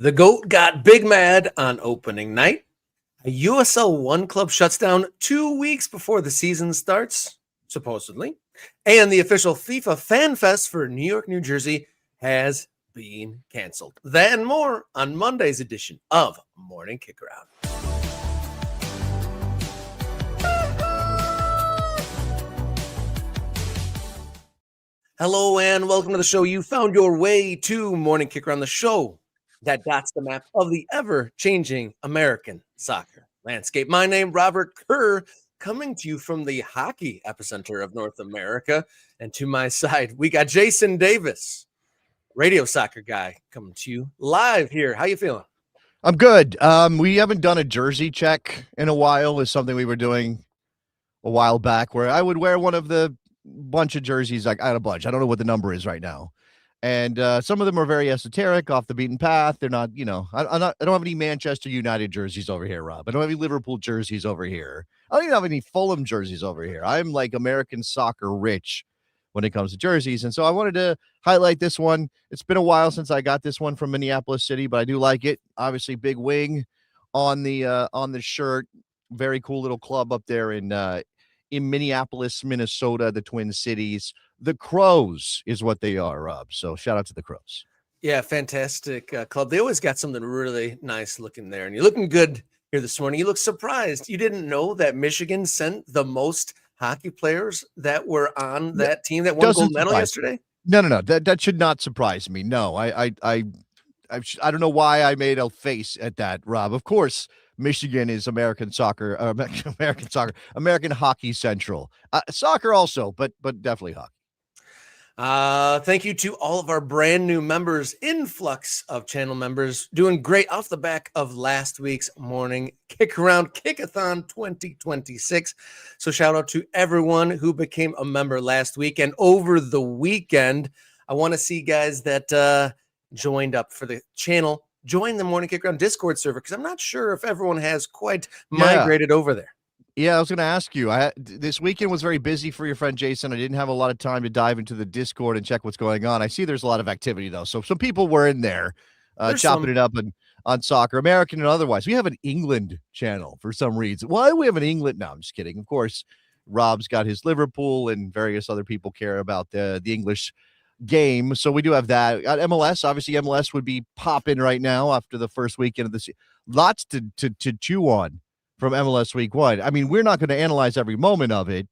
The GOAT got big mad on opening night. A USL One club shuts down 2 weeks before the season starts, supposedly. And the official FIFA Fanfest for New York, New Jersey has been canceled. That and more on Monday's edition of Morning Kick Around. Hello and welcome to the show. You found your way to Morning Kick Around, the show that dots the map of the ever-changing American soccer landscape. My name, Robert Kerr, coming to you from the hockey epicenter of North America. And to my side, we got Jason Davis, radio soccer guy, coming to you live here. How you feeling? I'm good. We haven't done a jersey check in a while. It's something we were doing a while back where I would wear one of the bunch of jerseys. Like I had a bunch. I don't know what the number is right now. And some of them are very esoteric, off the beaten path. They're not, I don't have any Manchester United jerseys over here, Rob. I don't have any Liverpool jerseys over here. I don't even have any Fulham jerseys over here. I'm like American soccer rich when it comes to jerseys. And so I wanted to highlight this one. It's been a while since I got this one from Minneapolis City, but I do like it. Obviously, big wing on the shirt. Very cool little club up there in Minneapolis, Minnesota, the Twin Cities. The Crows is what they are, Rob. So shout out to the Crows. Yeah, fantastic club. They always got something really nice looking there. And you're looking good here this morning. You look surprised. You didn't know that Michigan sent the most hockey players that were on that team that won gold medal yesterday? No. That should not surprise me. No, I don't know why I made a face at that, Rob. Of course, Michigan is American hockey central. Soccer also, but definitely hockey. Thank you to all of our brand new members, influx of channel members, doing great off the back of last week's Morning Kick Around Kickathon 2026. So shout out to everyone who became a member last week and over the weekend. I want to see guys that joined up for the channel. Join the Morning Kick Around Discord server because I'm not sure if everyone has quite migrated over there. Yeah, I was going to ask you. This weekend was very busy for your friend Jason. I didn't have a lot of time to dive into the Discord and check what's going on. I see there's a lot of activity, though. So some people were in there chopping it up on soccer, American and otherwise. We have an England channel for some reason. Why do we have an England? No, I'm just kidding. Of course, Rob's got his Liverpool and various other people care about the English game. So we do have that. At MLS, obviously MLS would be popping right now after the first weekend of the season. Lots to chew on from MLS Week One. I mean, we're not going to analyze every moment of it,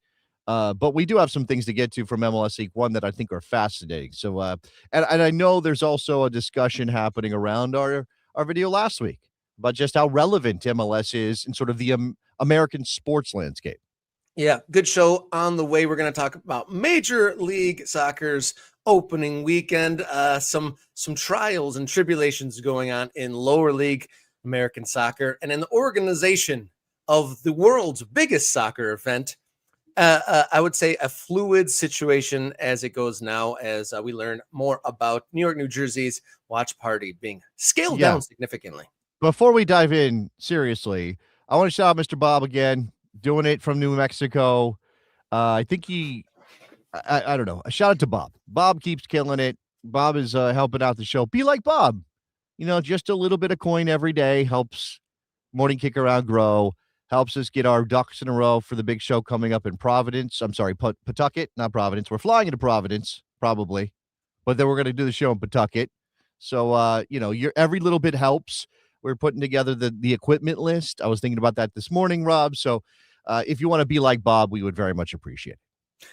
but we do have some things to get to from MLS Week One that I think are fascinating. So, and I know there's also a discussion happening around our video last week about just how relevant MLS is in sort of the American sports landscape. Yeah, good show on the way. We're going to talk about Major League Soccer's opening weekend, some trials and tribulations going on in lower league American soccer, and in the organization of the world's biggest soccer event. I would say a fluid situation as it goes now, as we learn more about New York, New Jersey's watch party being scaled down significantly. Before we dive in, seriously, I want to shout out Mr. Bob again, doing it from New Mexico. I think I don't know. A shout out to Bob. Bob keeps killing it. Bob is helping out the show. Be like Bob. Just a little bit of coin every day helps Morning Kick Around grow, helps us get our ducks in a row for the big show coming up in Providence. I'm sorry, Pawtucket, not Providence. We're flying into Providence, probably, but then we're going to do the show in Pawtucket. So, your every little bit helps. We're putting together the equipment list. I was thinking about that this morning, Rob. So if you want to be like Bob, we would very much appreciate it.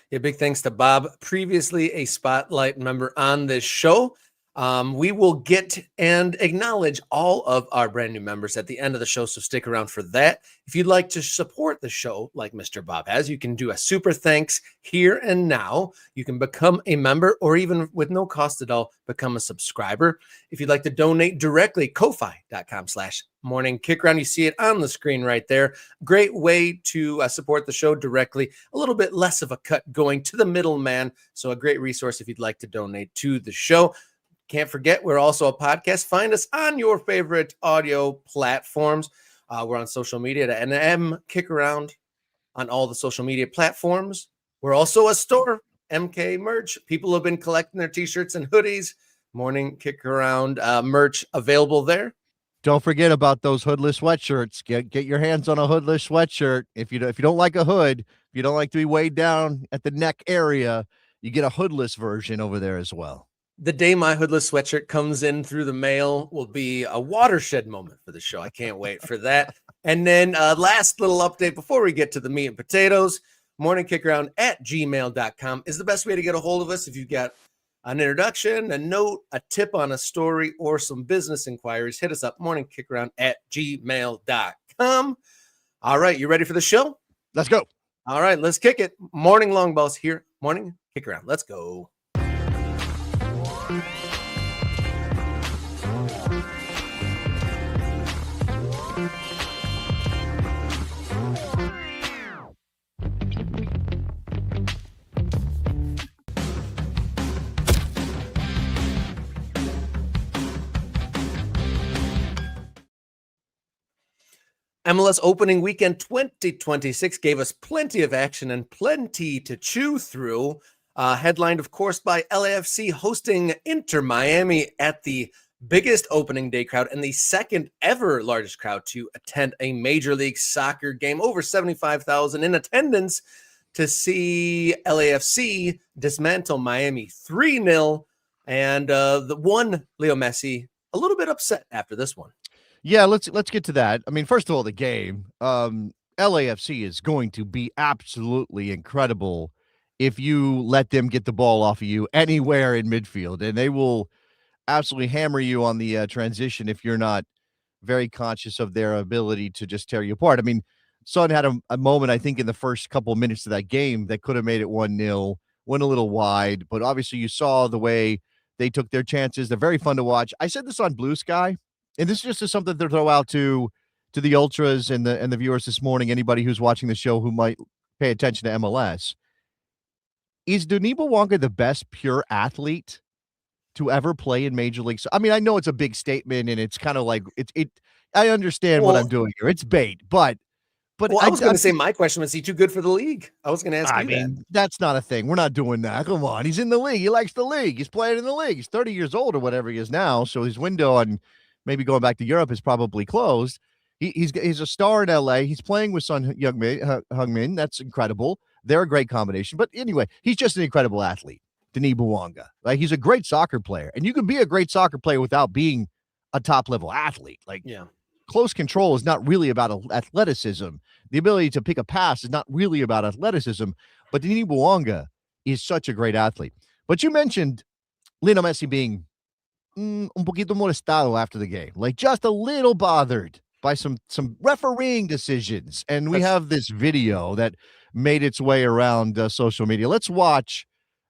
Yeah, big thanks to Bob, previously a Spotlight member on this show. We will get and acknowledge all of our brand new members at the end of the show, so stick around for that. If you'd like to support the show like Mr. Bob has, you can do a super thanks here and now. You can become a member, or even with no cost at all, become a subscriber. If you'd like to donate directly, ko-fi.com/morningkickaround. You see it on the screen right there. Great way to support the show directly. A little bit less of a cut going to the middleman, so a great resource if you'd like to donate to the show. Can't forget, we're also a podcast. Find us on your favorite audio platforms. We're on social media at NM Kick Around on all the social media platforms. We're also a store, MK Merch. People have been collecting their t-shirts and hoodies. Morning Kick Around merch available there. Don't forget about those hoodless sweatshirts. Get your hands on a hoodless sweatshirt. If you don't like a hood, if you don't like to be weighed down at the neck area, you get a hoodless version over there as well. The day my hoodless sweatshirt comes in through the mail will be a watershed moment for the show. I can't wait for that. And then last little update before we get to the meat and potatoes, morningkickaround@gmail.com is the best way to get a hold of us. If you've got an introduction, a note, a tip on a story, or some business inquiries, hit us up, morningkickaround@gmail.com. All right, you ready for the show? Let's go. All right, let's kick it. Morning Long Balls here. Morning Kick Around. Let's go. MLS Opening Weekend 2026 gave us plenty of action and plenty to chew through. Headlined, of course, by LAFC hosting Inter Miami at the biggest opening day crowd and the second ever largest crowd to attend a Major League Soccer game. Over 75,000 in attendance to see LAFC dismantle Miami 3-0. And the one Leo Messi a little bit upset after this one. Yeah, let's get to that. I mean, first of all, the game. LAFC is going to be absolutely incredible if you let them get the ball off of you anywhere in midfield, and they will absolutely hammer you on the transition if you're not very conscious of their ability to just tear you apart. I mean, Son had a moment, I think, in the first couple of minutes of that game that could have made it 1-0, went a little wide, but obviously you saw the way they took their chances. They're very fun to watch. I said this on Blue Sky, and this is just something to throw out to the ultras and the viewers this morning, anybody who's watching the show who might pay attention to MLS. Is Denis Bouanga the best pure athlete to ever play in Major League? I mean, I know it's a big statement, and it's kind of like I understand what I'm doing here. It's bait, but I was going to say my question was: is he too good for the league? I was going to ask you that. That's not a thing. We're not doing that. Come on, he's in the league. He likes the league. He's playing in the league. He's 30 years old or whatever he is now, so his window on maybe going back to Europe is probably closed. He's a star in LA. He's playing with Son Heung-min. That's incredible. They're a great combination. But anyway, he's just an incredible athlete, Denis Bouanga. Like, he's a great soccer player. And you can be a great soccer player without being a top-level athlete. Like, yeah. Close control is not really about athleticism. The ability to pick a pass is not really about athleticism. But Denis Bouanga is such a great athlete. But you mentioned Lionel Messi being un poquito molestado after the game. Like, just a little bothered by some refereeing decisions. And we have this video that made its way around social media. Let's watch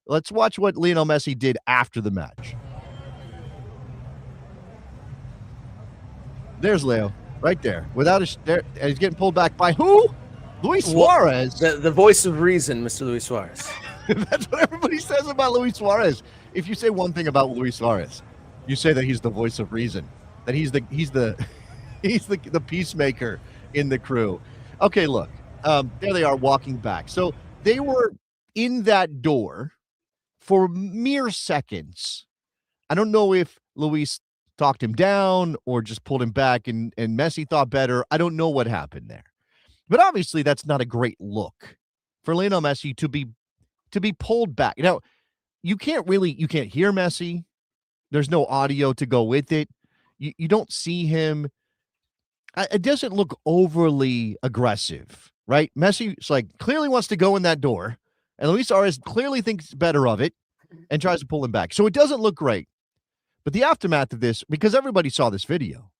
what Lionel Messi did after the match. There's Leo right there. Without and he's getting pulled back by who? Luis Suarez. The voice of reason, Mr. Luis Suarez. That's what everybody says about Luis Suarez. If you say one thing about Luis Suarez, you say that he's the voice of reason, that he's the peacemaker in the crew. Okay, look, there they are walking back. So they were in that door for mere seconds. I don't know if Luis talked him down or just pulled him back and Messi thought better. I don't know what happened there. But obviously that's not a great look for Lionel Messi to be pulled back. Now, you can't hear Messi. There's no audio to go with it. You don't see him. It doesn't look overly aggressive, right? Messi clearly wants to go in that door, and Luis Suarez clearly thinks better of it and tries to pull him back. So it doesn't look great. But the aftermath of this, because everybody saw this video,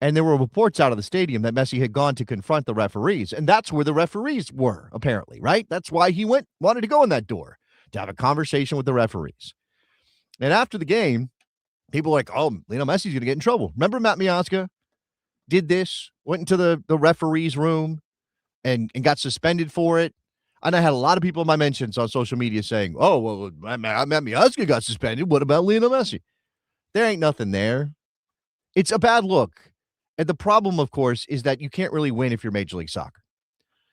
and there were reports out of the stadium that Messi had gone to confront the referees, and that's where the referees were, apparently, right? That's why he wanted to go in that door, to have a conversation with the referees. And after the game, people were like, oh, Lionel Messi's going to get in trouble. Remember Matt Miazga did this, went into the referee's room and got suspended for it. And I had a lot of people in my mentions on social media saying, oh, well, Matt Miazga got suspended. What about Lionel Messi? There ain't nothing there. It's a bad look. And the problem, of course, is that you can't really win if you're Major League Soccer.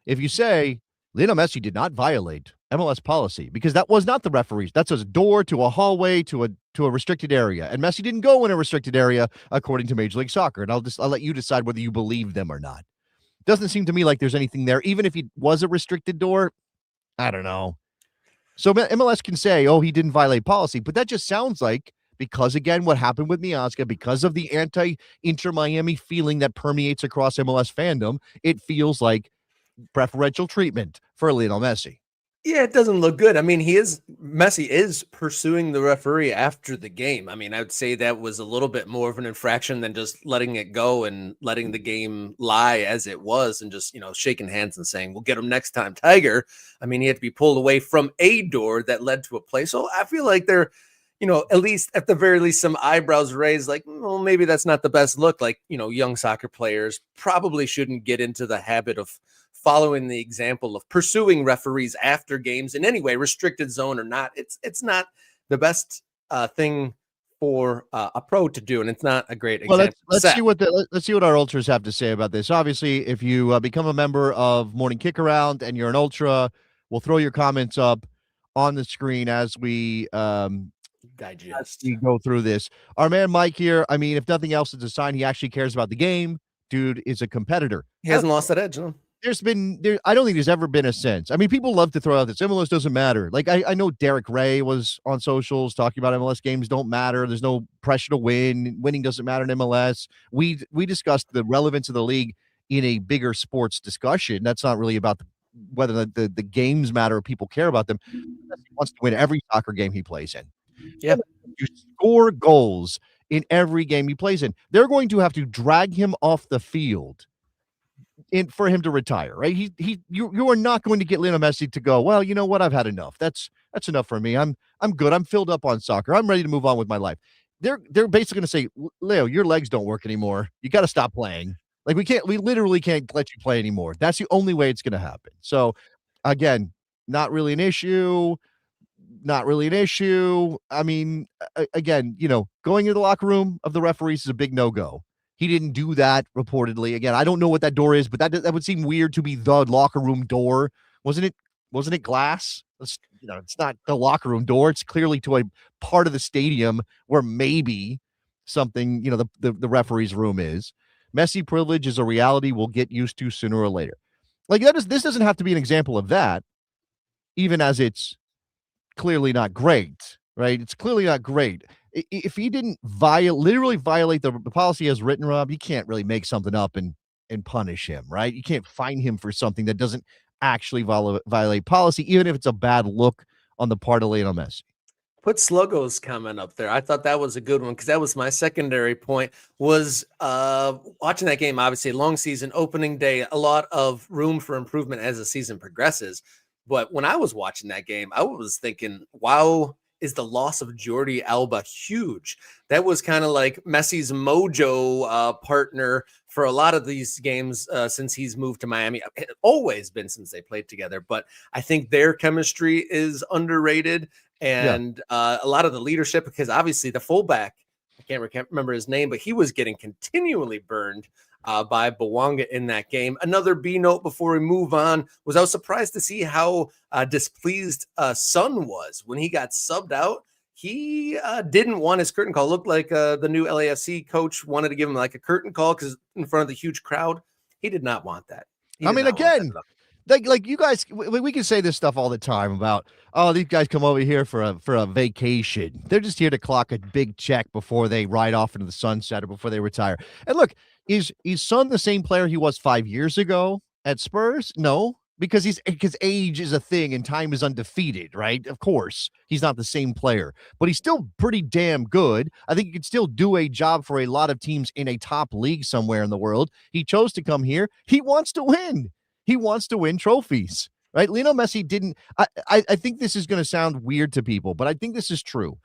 If you say Lionel Messi did not violate MLS policy, because that was not the referees. That's a door to a hallway to a restricted area. And Messi didn't go in a restricted area according to Major League Soccer. And I'll let you decide whether you believe them or not. Doesn't seem to me like there's anything there. Even if he was a restricted door, I don't know. So MLS can say, oh, he didn't violate policy, but that just sounds like, because again, what happened with Miazga, because of the anti-Inter Miami feeling that permeates across MLS fandom, it feels like preferential treatment for Lionel Messi. Yeah, it doesn't look good. I mean, Messi is pursuing the referee after the game. I mean, I would say that was a little bit more of an infraction than just letting it go and letting the game lie as it was and just, shaking hands and saying, we'll get him next time, Tiger. I mean, he had to be pulled away from a door that led to a play. So I feel like they're, at least at the very least, some eyebrows raised, like, well, maybe that's not the best look. Like, young soccer players probably shouldn't get into the habit of following the example of pursuing referees after games in any way, restricted zone or not. It's not the best thing for a pro to do, and it's not a great example. Let's see what our ultras have to say about this. Obviously, if you become a member of Morning Kick Around and you're an ultra, we'll throw your comments up on the screen as we digest. You go through this. Our man Mike here, I mean, if nothing else, it's a sign he actually cares about the game. Dude is a competitor. He hasn't lost that edge, no? I don't think there's ever been a sense. I mean, people love to throw out this MLS doesn't matter. Like, I know Derek Ray was on socials talking about MLS games don't matter. There's no pressure to win. Winning doesn't matter in MLS. We discussed the relevance of the league in a bigger sports discussion. That's not really about whether the games matter or people care about them. He wants to win every soccer game he plays in. Yeah. You score goals in every game he plays in. They're going to have to drag him off the field for him to retire, right? You are not going to get Lionel Messi to go, well, you know what? I've had enough. That's enough for me. I'm good. I'm filled up on soccer. I'm ready to move on with my life. They're basically going to say, Leo, your legs don't work anymore. You got to stop playing. Like, we literally can't let you play anymore. That's the only way it's going to happen. So again, not really an issue. I mean, again, going into the locker room of the referees is a big no-go. He didn't do that, reportedly. Again, I don't know what that door is, but that would seem weird to be the locker room door. Wasn't it glass? It's not the locker room door. It's clearly to a part of the stadium where maybe something, the referee's room is. Messi privilege is a reality we'll get used to sooner or later. Like, this doesn't have to be an example of that, even as it's clearly not great, right? It's clearly not great. If he didn't literally violate the policy as written, Rob, you can't really make something up and punish him, right? You can't fine him for something that doesn't actually violate policy, even if it's a bad look on the part of Lionel Messi. Put Sluggo's comment up there. I thought that was a good one because that was my secondary point, was watching that game. Obviously, long season, opening day, a lot of room for improvement as the season progresses. But when I was watching that game, I was thinking, wow, is the loss of Jordi Alba huge? That was kind of like Messi's mojo partner for a lot of these games since he's moved to Miami. It's always been since they played together, but I think their chemistry is underrated, and a lot of the leadership, because obviously the fullback, I can't remember his name, but he was getting continually burned by Bouanga in that game. Another B note before we move on was I was surprised to see how displeased Son was when he got subbed out. He didn't want his curtain call. It looked like the new LAFC coach wanted to give him like a curtain call because in front of the huge crowd. He did not want that. I mean, again, like you guys, we can say this stuff all the time about, oh, these guys come over here for a vacation. They're just here to clock a big check before they ride off into the sunset or before they retire. And look, is Son the same player he was 5 years ago at Spurs? No, because age is a thing and time is undefeated, right? Of course, he's not the same player, but he's still pretty damn good. I think he could still do a job for a lot of teams in a top league somewhere in the world. He chose to come here. He wants to win. He wants to win trophies, right? Lionel Messi didn't. I think this is going to sound weird to people, but I think this is true.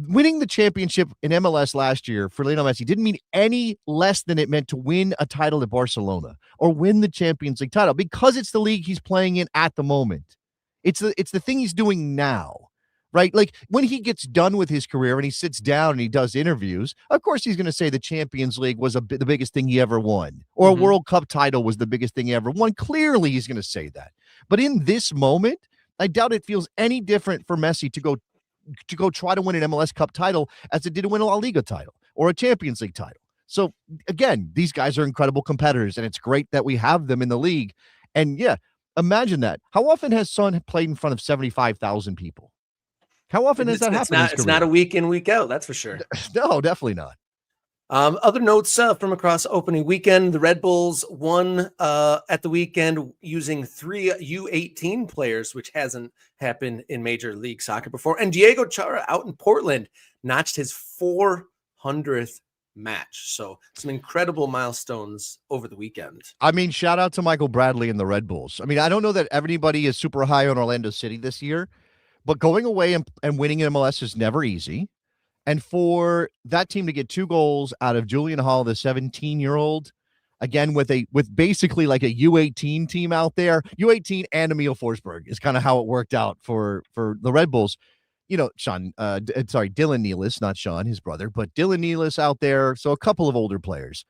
Winning the championship in MLS last year for Lionel Messi didn't mean any less than it meant to win a title at Barcelona or win the Champions League title, because it's the league he's playing in at the moment. It's the thing he's doing now, right? Like, when he gets done with his career and he sits down and he does interviews, of course he's going to say the Champions League was the biggest thing he ever won, or a World Cup title was the biggest thing he ever won. Clearly he's going to say that. But in this moment, I doubt it feels any different for Messi to go try to win an MLS Cup title as it did to win a La Liga title or a Champions League title. So again, these guys are incredible competitors, and it's great that we have them in the league. And yeah, imagine that. How often has Son played in front of 75,000 people? How often has that happened in his career? It's not a week in, week out, that's for sure. No, definitely not. Other notes from across opening weekend: the Red Bulls won at the weekend using 3 U18 players, which hasn't happened in Major League Soccer before. And Diego Chara out in Portland notched his 400th match. So some incredible milestones over the weekend. I mean, shout out to Michael Bradley and the Red Bulls. I mean, I don't know that everybody is super high on Orlando City this year, but going away and winning in MLS is never easy. And for that team to get 2 goals out of Julian Hall, the 17-year-old, again, with basically like a U18 team out there, U18 and Emil Forsberg is kind of how it worked out for the Red Bulls. You know, Dylan Nealis, not Sean, his brother, but Dylan Nealis out there. So a couple of older players,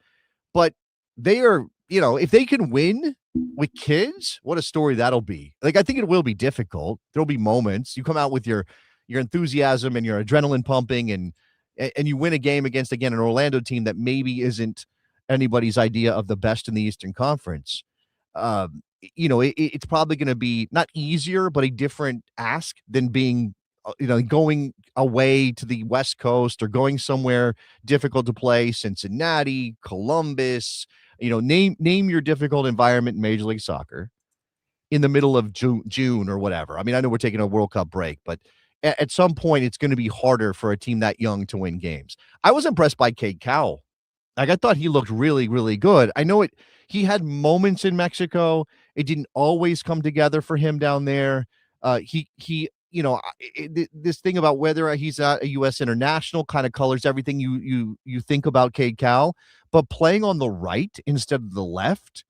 but they are, if they can win with kids, what a story that'll be. Like, I think it will be difficult. There'll be moments you come out with your enthusiasm and your adrenaline pumping and you win a game against, again, an Orlando team that maybe isn't anybody's idea of the best in the Eastern Conference. It's probably going to be not easier, but a different ask than being, going away to the West Coast or going somewhere difficult to play, Cincinnati, Columbus, name your difficult environment in Major League Soccer in the middle of June or whatever. I mean, I know we're taking a World Cup break, but at some point it's going to be harder for a team that young to win games. I was impressed by Cade Cowell. Like, I thought he looked really, really good. I know he had moments in Mexico. It didn't always come together for him down there. This thing about whether he's at a U.S. international kind of colors everything you think about Cade Cowell, but playing on the right instead of the left,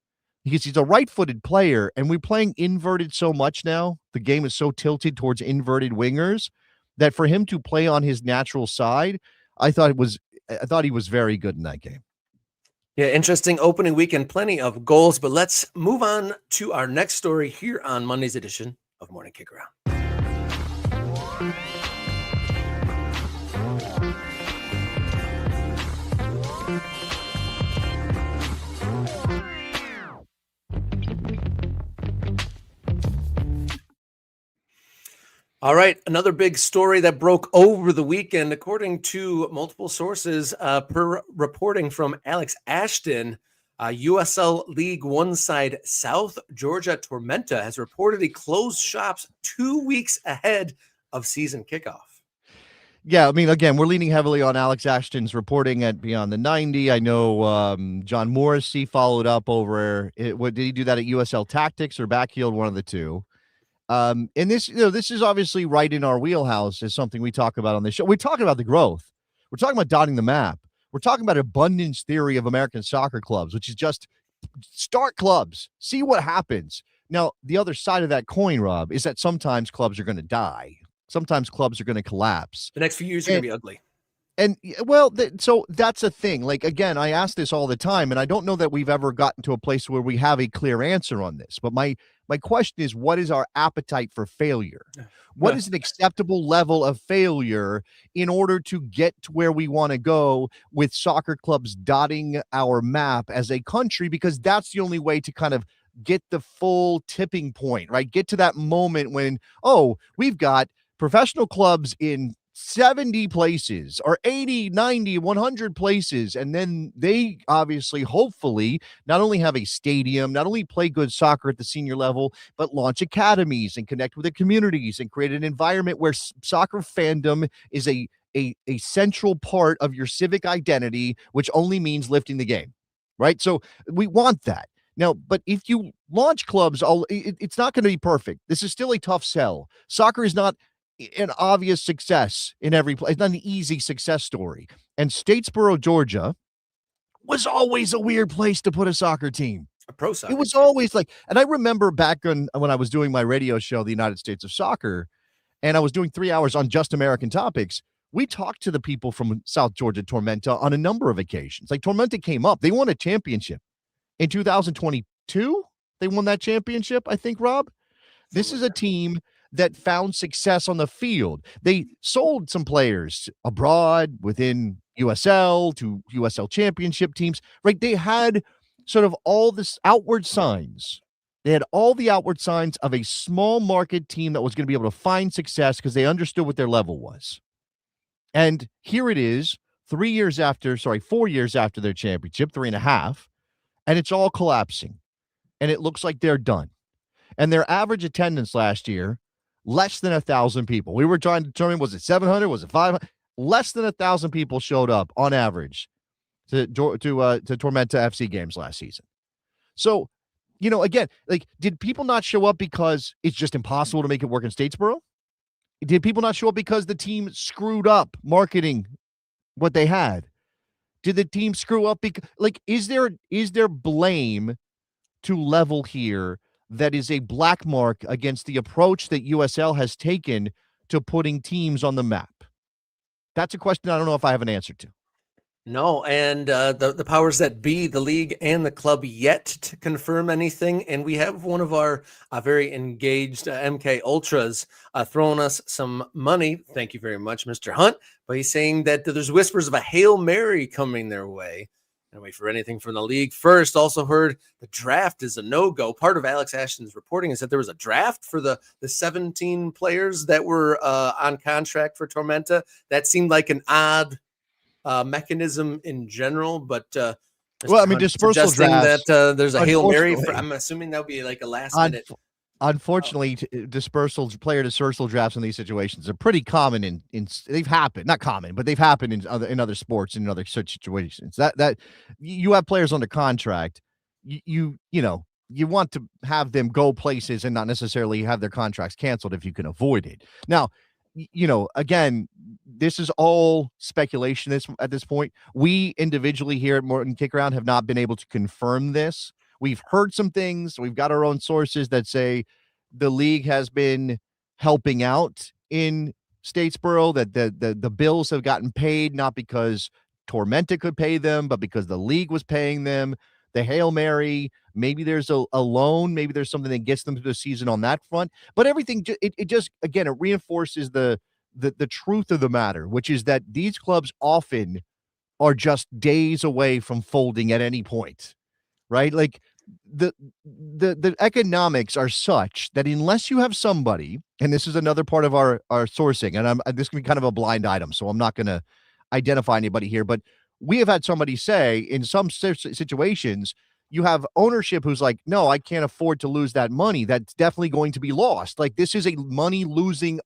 because he's a right-footed player, and we're playing inverted so much now. The game is so tilted towards inverted wingers that for him to play on his natural side, I thought he was very good in that game. Yeah, interesting opening weekend, plenty of goals, but let's move on to our next story here on Monday's edition of Morning Kick Around. All right, another big story that broke over the weekend, according to multiple sources, per reporting from Alex Ashton, USL League One side South Georgia Tormenta has reportedly closed shops 2 weeks ahead of season kickoff. Yeah, I mean, again, we're leaning heavily on Alex Ashton's reporting at Beyond the 90. I know John Morrissey followed up over it. What did he do that at USL Tactics or Backheeled? One of the two. And this is obviously right in our wheelhouse as something we talk about on this show. We're talking about the growth. We're talking about dotting the map. We're talking about abundance theory of American soccer clubs, which is just start clubs, see what happens. Now, the other side of that coin, Rob, is that sometimes clubs are going to die. Sometimes clubs are going to collapse. The next few years are going to be ugly. And well, so that's a thing. Like, again, I ask this all the time, and I don't know that we've ever gotten to a place where we have a clear answer on this. But my question is, what is our appetite for failure? What is an acceptable level of failure in order to get to where we want to go with soccer clubs dotting our map as a country? Because that's the only way to kind of get the full tipping point, right? Get to that moment when, we've got professional clubs in 70 places or 80, 90, 100 places. And then they obviously, hopefully, not only have a stadium, not only play good soccer at the senior level, but launch academies and connect with the communities and create an environment where soccer fandom is a central part of your civic identity, which only means lifting the game, right? So we want that. Now, but if you launch clubs, it's not going to be perfect. This is still a tough sell. Soccer is not an obvious success in every place. It's not an easy success story. And Statesboro, Georgia was always a weird place to put a soccer team. A pro soccer. It was always like, and I remember back when I was doing my radio show, The United States of Soccer, and I was doing 3 hours on just American topics. We talked to the people from South Georgia Tormenta on a number of occasions. Like, Tormenta came up. They won a championship in 2022. They won that championship, I think, Rob. This is a team that found success on the field. They sold some players abroad within USL to USL championship teams, right? They had sort of all this outward signs. They had all the outward signs of a small market team that was going to be able to find success because they understood what their level was. And here it is, 4 years after their championship, 3.5, and it's all collapsing. And it looks like they're done. And their average attendance last year, less than 1,000 people. We were trying to determine, was it 700? Was it 500? Less than 1,000 people showed up on average to Tormenta FC games last season. So, again, like, did people not show up because it's just impossible to make it work in Statesboro? Did people not show up because the team screwed up marketing what they had? Did the team screw up because, like, is there blame to level here that is a black mark against the approach that USL has taken to putting teams on the map? That's a question I don't know if I have an answer to. No, and the powers that be, the league and the club, yet to confirm anything. And we have one of our very engaged MK Ultras throwing us some money. Thank you very much, Mr. Hunt. But he's saying that there's whispers of a Hail Mary coming their way. And wait for anything from the league first. Also heard the draft is a no-go. Part of Alex Ashton's reporting is that there was a draft for the 17 players that were on contract for Tormenta. That seemed like an odd mechanism in general, but well, I mean, dispersal drafts. That there's a Hail Mary. I'm assuming that would be like a last minute. Unfortunately, player dispersal drafts in these situations are pretty common in they've happened, not common, but they've happened in other sports and in other such situations. That you have players under contract, you want to have them go places and not necessarily have their contracts canceled if you can avoid it. Now, again, this is all speculation at this point. We individually here at Morton Kickaround have not been able to confirm this. We've heard some things. We've got our own sources that say the league has been helping out in Statesboro, that the bills have gotten paid, not because Tormenta could pay them, but because the league was paying them. The Hail Mary, maybe there's a loan, maybe there's something that gets them through the season on that front. But everything, it just, again, it reinforces the truth of the matter, which is that these clubs often are just days away from folding at any point, right? Like, the economics are such that unless you have somebody, and this is another part of our sourcing, and this can be kind of a blind item, so I'm not going to identify anybody here, but we have had somebody say in some situations, you have ownership who's like, no, I can't afford to lose that money. That's definitely going to be lost. Like, this is a money losing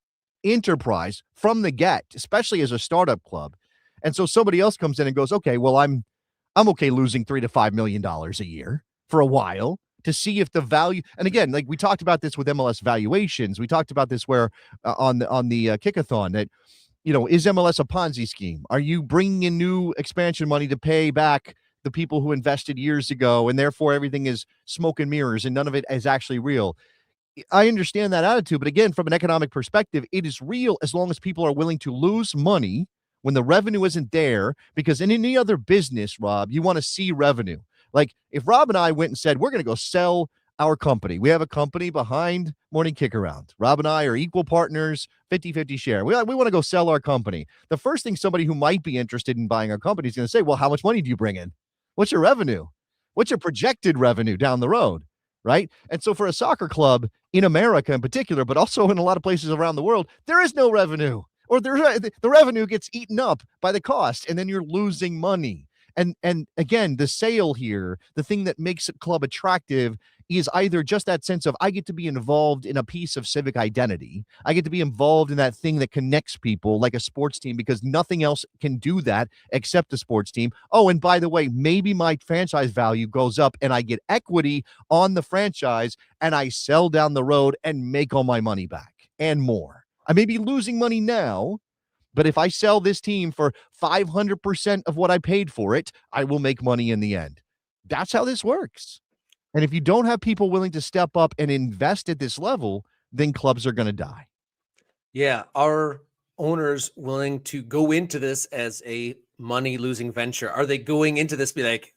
enterprise from the get, especially as a startup club. And so somebody else comes in and goes, okay, well, I'm okay losing $3 to $5 million a year for a while to see if the value, and again, like we talked about this with MLS valuations, we talked about this where on the Kickathon, that, is MLS a Ponzi scheme? Are you bringing in new expansion money to pay back the people who invested years ago, and therefore everything is smoke and mirrors and none of it is actually real? I understand that attitude, but again, from an economic perspective, it is real as long as people are willing to lose money when the revenue isn't there, because in any other business, Rob, you want to see revenue. Like, if Rob and I went and said, we're going to go sell our company. We have a company behind Morning Kickaround. Rob and I are equal partners, 50-50 share. We want to go sell our company. The first thing somebody who might be interested in buying our company is going to say, well, how much money do you bring in? What's your revenue? What's your projected revenue down the road? Right? And so for a soccer club in America in particular, but also in a lot of places around the world, there is no revenue, or the revenue gets eaten up by the cost, and then you're losing money. And again, the sale here, the thing that makes a club attractive is either just that sense of, I get to be involved in a piece of civic identity. I get to be involved in that thing that connects people like a sports team, because nothing else can do that except a sports team. Oh, and by the way, maybe my franchise value goes up and I get equity on the franchise and I sell down the road and make all my money back and more. I may be losing money now, but if I sell this team for 500% of what I paid for it, I will make money in the end. That's how this works. And if you don't have people willing to step up and invest at this level, then clubs are going to die. Yeah, are owners willing to go into this as a money losing venture? Are they going into this be like,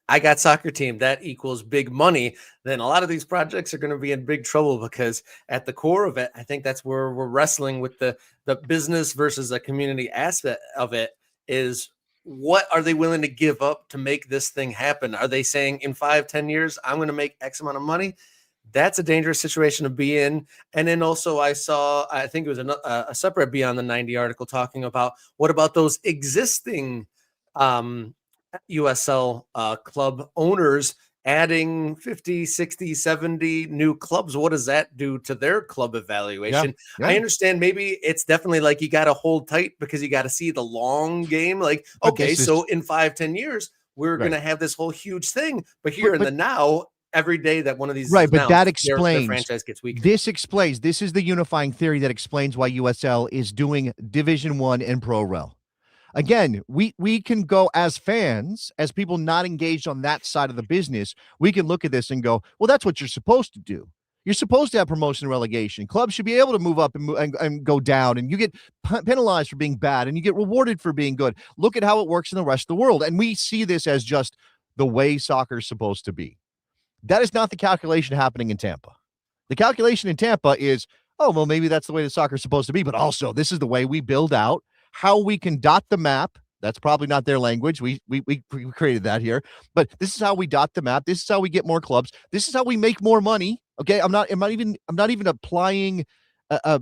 I got soccer team that equals big money? Then a lot of these projects are going to be in big trouble, because at the core of it, I think that's where we're wrestling with the business versus the community aspect of it. Is what are they willing to give up to make this thing happen? Are they saying in 5-10 years, I'm going to make X amount of money? That's a dangerous situation to be in. And then also I think it was a separate Beyond the 90 article talking about, what about those existing USL club owners adding 50, 60, 70 new clubs? What does that do to their club evaluation? Yeah. I understand maybe it's definitely like you got to hold tight because you got to see the long game. Like, But okay, so in 5-10 years, we're going to have this whole huge thing. But here in the now, every day that one of these right, but announced, that explains their franchise gets weaker. This is the unifying theory that explains why USL is doing Division 1 and Pro Rel. Again, we can go as fans, as people not engaged on that side of the business, we can look at this and go, well, that's what you're supposed to do. You're supposed to have promotion and relegation. Clubs should be able to move up and go down, and you get penalized for being bad, and you get rewarded for being good. Look at how it works in the rest of the world. And we see this as just the way soccer is supposed to be. That is not the calculation happening in Tampa. The calculation in Tampa is, oh, well, maybe that's the way the soccer is supposed to be, but also this is the way we build out how we can dot the map. That's probably not their language. We created that here, but this is how we dot the map. This is how we get more clubs. This is how we make more money. Okay, I'm not even applying a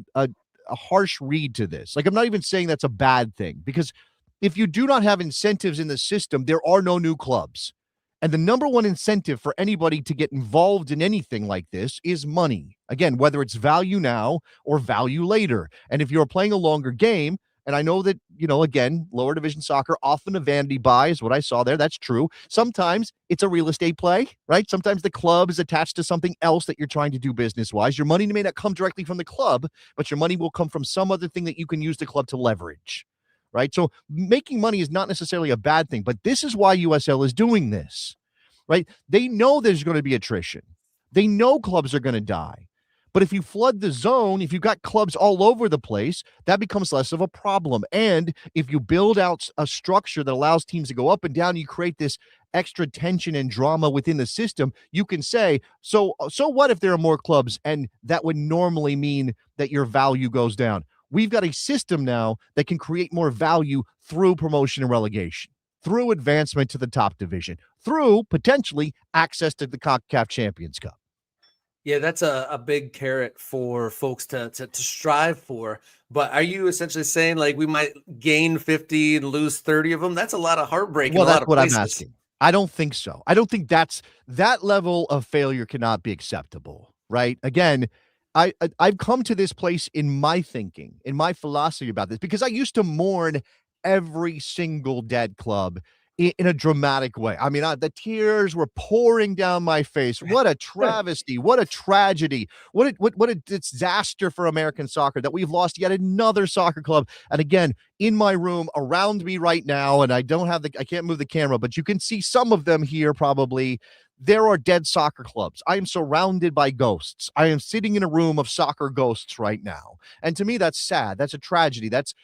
harsh read to this. Like, I'm not even saying that's a bad thing, because if you do not have incentives in the system, there are no new clubs. And the number one incentive for anybody to get involved in anything like this is money. Again, whether it's value now or value later. And if you're playing a longer game, and I know that, again, lower division soccer, often a vanity buy is what I saw there. That's true. Sometimes it's a real estate play, right? Sometimes the club is attached to something else that you're trying to do business-wise. Your money may not come directly from the club, but your money will come from some other thing that you can use the club to leverage. Right? So making money is not necessarily a bad thing, but this is why USL is doing this, right? They know there's going to be attrition. They know clubs are going to die. But if you flood the zone, if you've got clubs all over the place, that becomes less of a problem. And if you build out a structure that allows teams to go up and down, you create this extra tension and drama within the system. You can say, so what if there are more clubs? And that would normally mean that your value goes down. We've got a system now that can create more value through promotion and relegation, through advancement to the top division, through potentially access to the CONCACAF Champions Cup. Yeah, that's a big carrot for folks to strive for. But are you essentially saying, like, we might gain 50 and lose 30 of them? That's a lot of heartbreak. Well, that's what places. I'm asking. I don't think so. I don't think that level of failure cannot be acceptable, right? Again, I've come to this place in my thinking, in my philosophy about this, because I used to mourn every single dead club in a dramatic way. I mean, the tears were pouring down my face. What a travesty. What a tragedy. What a disaster for American soccer that we've lost yet another soccer club. And again, in my room around me right now, and I can't move the camera, but you can see some of them here probably. There are dead soccer clubs. I am surrounded by ghosts. I am sitting in a room of soccer ghosts right now. And to me, that's sad. That's a tragedy. That's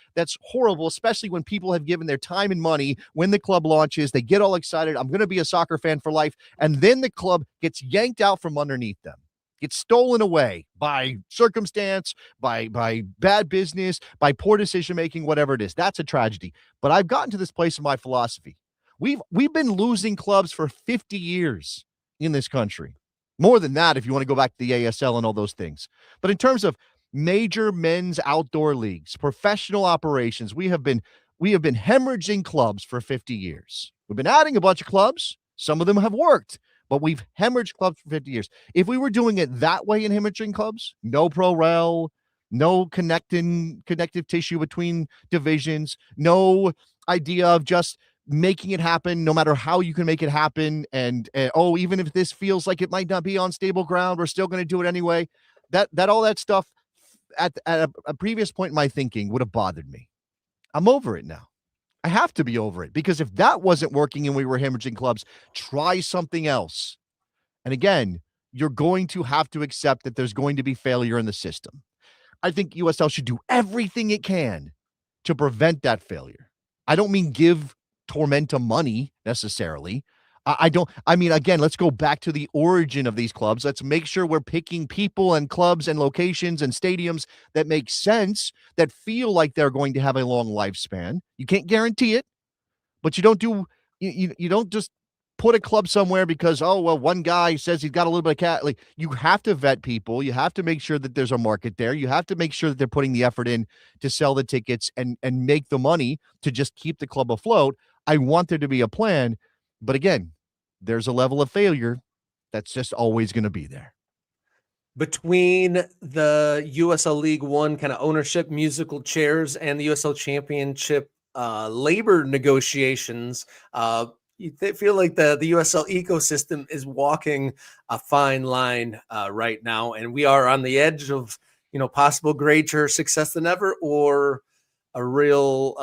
horrible, especially when people have given their time and money. When the club launches, they get all excited. I'm going to be a soccer fan for life. And then the club gets yanked out from underneath them, gets stolen away by circumstance, by bad business, by poor decision-making, whatever it is. That's a tragedy. But I've gotten to this place in my philosophy. We've been losing clubs for 50 years in this country. More than that, if you want to go back to the ASL and all those things. But in terms of major men's outdoor leagues, professional operations, we have been hemorrhaging clubs for 50 years. We've been adding a bunch of clubs. Some of them have worked, but we've hemorrhaged clubs for 50 years. If we were doing it that way in hemorrhaging clubs, no pro rel, no connective tissue between divisions, no idea of just making it happen no matter how you can make it happen, and even if this feels like it might not be on stable ground, we're still going to do it anyway. That all that stuff at a previous point in my thinking would have bothered me. I'm over it now. I have to be over it, because if that wasn't working and we were hemorrhaging clubs, try something else. And again, you're going to have to accept that there's going to be failure in the system. I think USL should do everything it can to prevent that failure. I don't mean give Tormenta money necessarily. I don't, I mean, again, let's go back to the origin of these clubs. Let's make sure we're picking people and clubs and locations and stadiums that make sense, that feel like they're going to have a long lifespan. You can't guarantee it, but you don't do, you don't just put a club somewhere because, oh, well, one guy says he's got a little bit of cat. Like, you have to vet people. You have to make sure that there's a market there. You have to make sure that they're putting the effort in to sell the tickets and make the money to just keep the club afloat. I want there to be a plan. But again, there's a level of failure that's just always going to be there. Between the USL League One kind of ownership, musical chairs, and the USL Championship labor negotiations, you feel like the USL ecosystem is walking a fine line right now, and we are on the edge of possible greater success than ever, or a real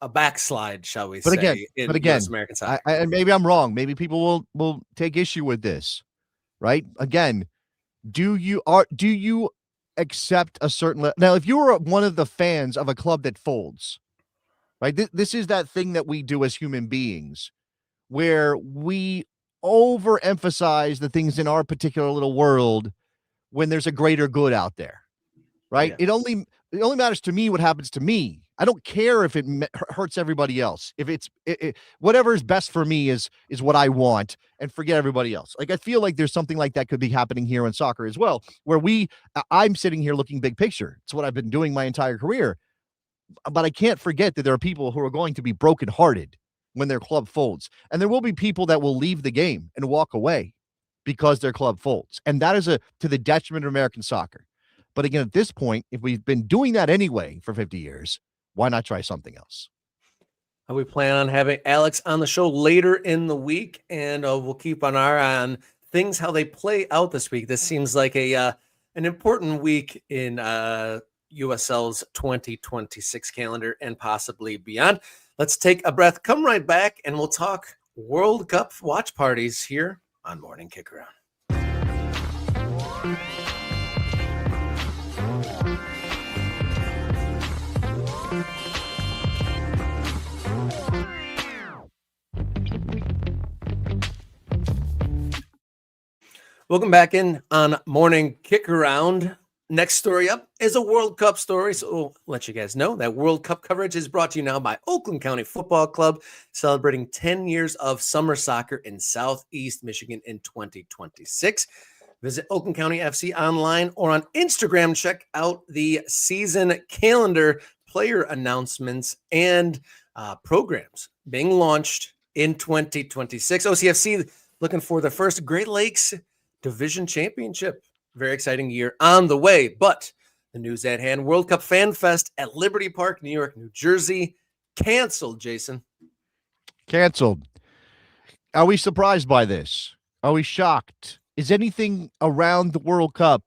a backslide, shall we say, in US American soccer. And maybe I'm wrong. Maybe people will take issue with this, right? Again, do you accept a certain now? If you were one of the fans of a club that folds, right? This is that thing that we do as human beings, where we overemphasize the things in our particular little world when there's a greater good out there, right? Yeah. It only matters to me what happens to me. I don't care if it hurts everybody else. If it's whatever is best for me is what I want, and forget everybody else. Like, I feel like there's something like that could be happening here in soccer as well, where I'm sitting here looking big picture. It's what I've been doing my entire career. But I can't forget that there are people who are going to be brokenhearted when their club folds. And there will be people that will leave the game and walk away because their club folds. And that is to the detriment of American soccer. But again, at this point, if we've been doing that anyway for 50 years, why not try something else? We plan on having Alex on the show later in the week, and we'll keep an eye on things, how they play out this week. This seems like an important week in USL's 2026 calendar and possibly beyond. Let's take a breath, come right back, and we'll talk World Cup watch parties here on Morning Kick Around. Welcome back in on Morning Kick Around. Next story up is a World Cup story. So we'll let you guys know that World Cup coverage is brought to you now by Oakland County Football Club, celebrating 10 years of summer soccer in Southeast Michigan in 2026. Visit Oakland County FC online or on Instagram. Check out the season calendar, player announcements, and programs being launched in 2026. OCFC looking for the first Great Lakes Division Championship. Very exciting year on the way. But the news at hand, World Cup Fanfest at Liberty Park, New York, New Jersey, canceled, Jason. Canceled. Are we surprised by this? Are we shocked? Is anything around the World Cup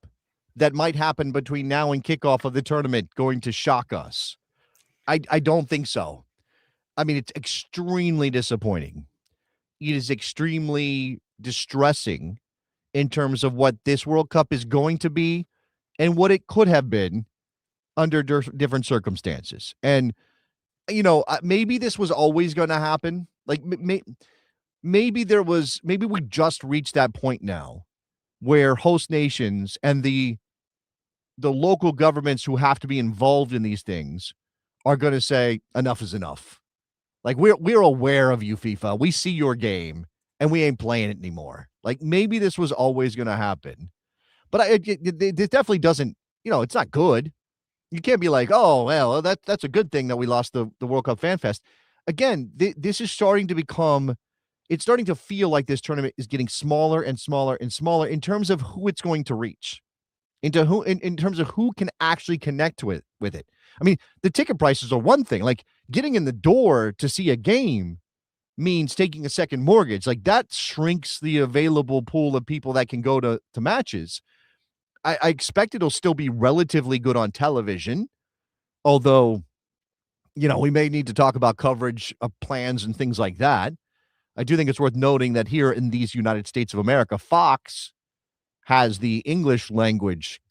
that might happen between now and kickoff of the tournament going to shock us? I don't think so. I mean, it's extremely disappointing. It is extremely distressing in terms of what this World Cup is going to be and what it could have been under different circumstances. And, maybe this was always going to happen. Like, maybe we just reached that point now where host nations and the local governments who have to be involved in these things are going to say enough is enough. Like, we're aware of you, FIFA. We see your game and we ain't playing it anymore. Like, maybe this was always going to happen, but it definitely doesn't, it's not good. You can't be like, oh, well, that's a good thing that we lost the World Cup Fan Fest. Again, this is starting to feel like this tournament is getting smaller and smaller and smaller in terms of who it's going to reach, in terms of who can actually connect with it. I mean, the ticket prices are one thing. Like, getting in the door to see a game means taking a second mortgage. Like, that shrinks the available pool of people that can go to matches. I expect it'll still be relatively good on television, although, we may need to talk about coverage of plans and things like that. I do think it's worth noting that here in these United States of America, Fox has the English language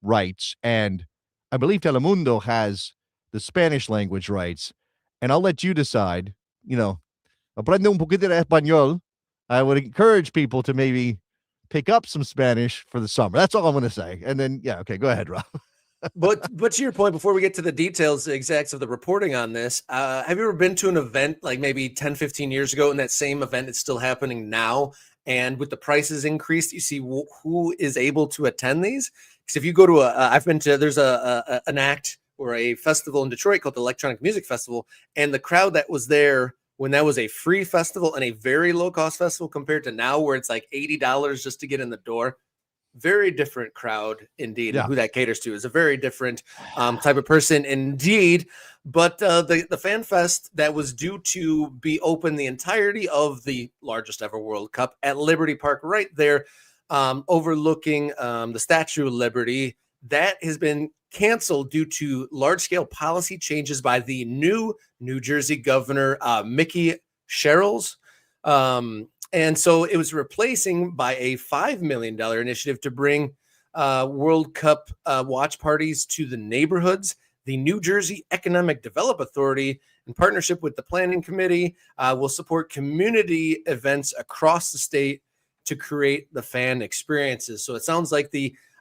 rights, and I believe Telemundo has the Spanish language rights. and I'll let you decide. Aprende un poquito de español. I would encourage people to maybe pick up some Spanish for the summer. That's all I'm going to say. And then, yeah, okay, go ahead, Rob. But to your point, before we get to the details, the exacts of the reporting on this, have you ever been to an event like maybe 10, 15 years ago, and that same event is still happening now? And with the prices increased, you see who is able to attend these? Because if you go to I've been to, there's an act or a festival in Detroit called the Electronic Music Festival, and the crowd that was there when that was a free festival and a very low cost festival compared to now, where it's like $80 just to get in the door. Very different crowd indeed. Yeah. And who that caters to is a very different type of person indeed. But the Fanfest that was due to be open the entirety of the largest ever World Cup at Liberty Park, right there, overlooking the Statue of Liberty, that has been canceled due to large-scale policy changes by the new New Jersey governor, Mickey Sherrills. And so it was replacing by a $5 million initiative to bring World Cup watch parties to the neighborhoods. The New Jersey Economic Development Authority, in partnership with the Planning Committee, will support community events across the state to create the fan experiences. So it sounds like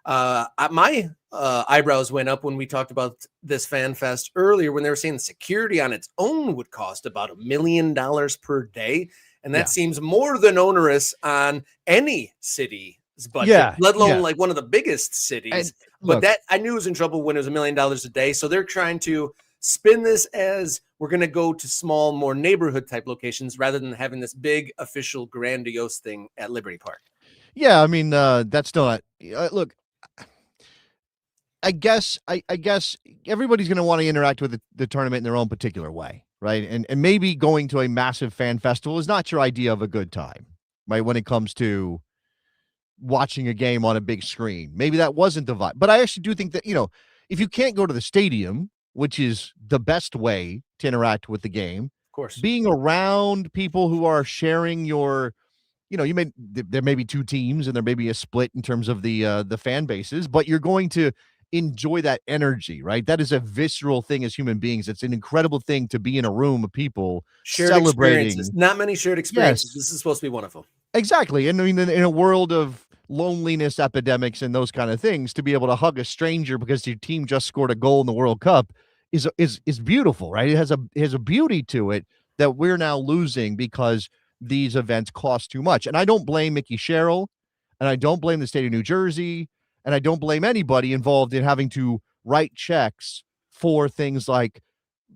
my eyebrows went up when we talked about this Fan Fest earlier, when they were saying the security on its own would cost about $1 million per day. And that seems more than onerous on any city's budget, let alone like one of the biggest cities. But that I knew was in trouble when it was $1 million a day. So they're trying to spin this as we're going to go to small, more neighborhood type locations rather than having this big official grandiose thing at Liberty Park. Yeah, I mean, that's not look. I guess everybody's going to want to interact with the tournament in their own particular way, right? And maybe going to a massive fan festival is not your idea of a good time, right? When it comes to watching a game on a big screen, maybe that wasn't the vibe. But I actually do think that, if you can't go to the stadium, which is the best way to interact with the game, of course, being around people who are sharing your, there may be two teams and there may be a split in terms of the fan bases, but you're going to enjoy that energy, right? That is a visceral thing as human beings. It's an incredible thing to be in a room of people shared celebrating. Experiences. Not many shared experiences. Yes. This is supposed to be one of them. Exactly. And I mean, in a world of loneliness epidemics and those kind of things, to be able to hug a stranger because your team just scored a goal in the World Cup is beautiful, right? It has a beauty to it that we're now losing because these events cost too much. And I don't blame Mickey Sherrill, and I don't blame the state of New Jersey, and I don't blame anybody involved in having to write checks for things like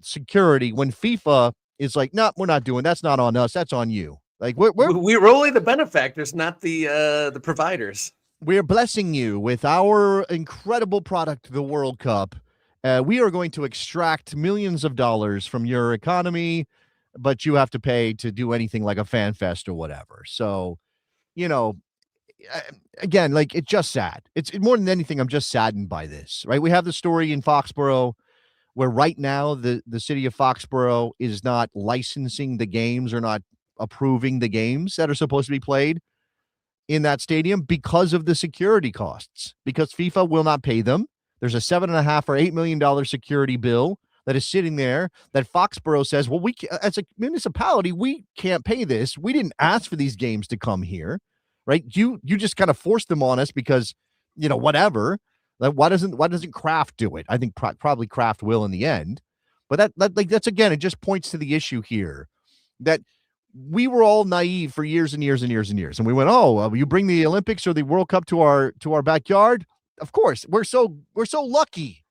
security when FIFA is like, no, we're not doing, that's not on us, that's on you. Like we're only the benefactors, not the providers. We're blessing you with our incredible product, the World Cup. We are going to extract millions of dollars from your economy, but you have to pay to do anything like a fan fest or whatever. So, again, like, it's just sad. It's more than anything, I'm just saddened by this, right? We have the story in Foxborough where right now the city of Foxborough is not licensing the games or not approving the games that are supposed to be played in that stadium because of the security costs, because FIFA will not pay them. There's a $7.5 or $8 million security bill that is sitting there that Foxborough says, well, as a municipality, we can't pay this. We didn't ask for these games to come here, right? You just kind of forced them on us because, whatever. Like, why doesn't Kraft do it? I think probably Kraft will in the end. But that's again, it just points to the issue here that we were all naive for years and years and years and years. And we went, you bring the Olympics or the World Cup to our backyard. Of course, we're so lucky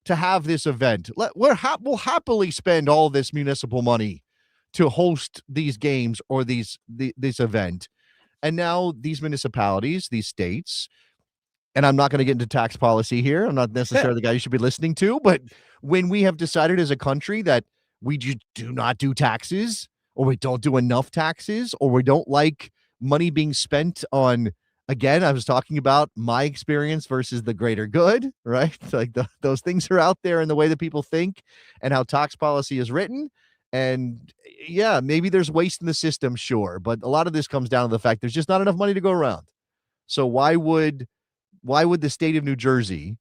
to have this event. We'll happily spend all this municipal money to host these games or this event. And now these municipalities, these states, and I'm not going to get into tax policy here. I'm not necessarily the guy you should be listening to, but when we have decided as a country that we just do not do taxes, or we don't do enough taxes, or we don't like money being spent on, again, I was talking about my experience versus the greater good, right? Like those things are out there in the way that people think and how tax policy is written. And yeah, maybe there's waste in the system, sure. But a lot of this comes down to the fact there's just not enough money to go around. So why would the state of New Jersey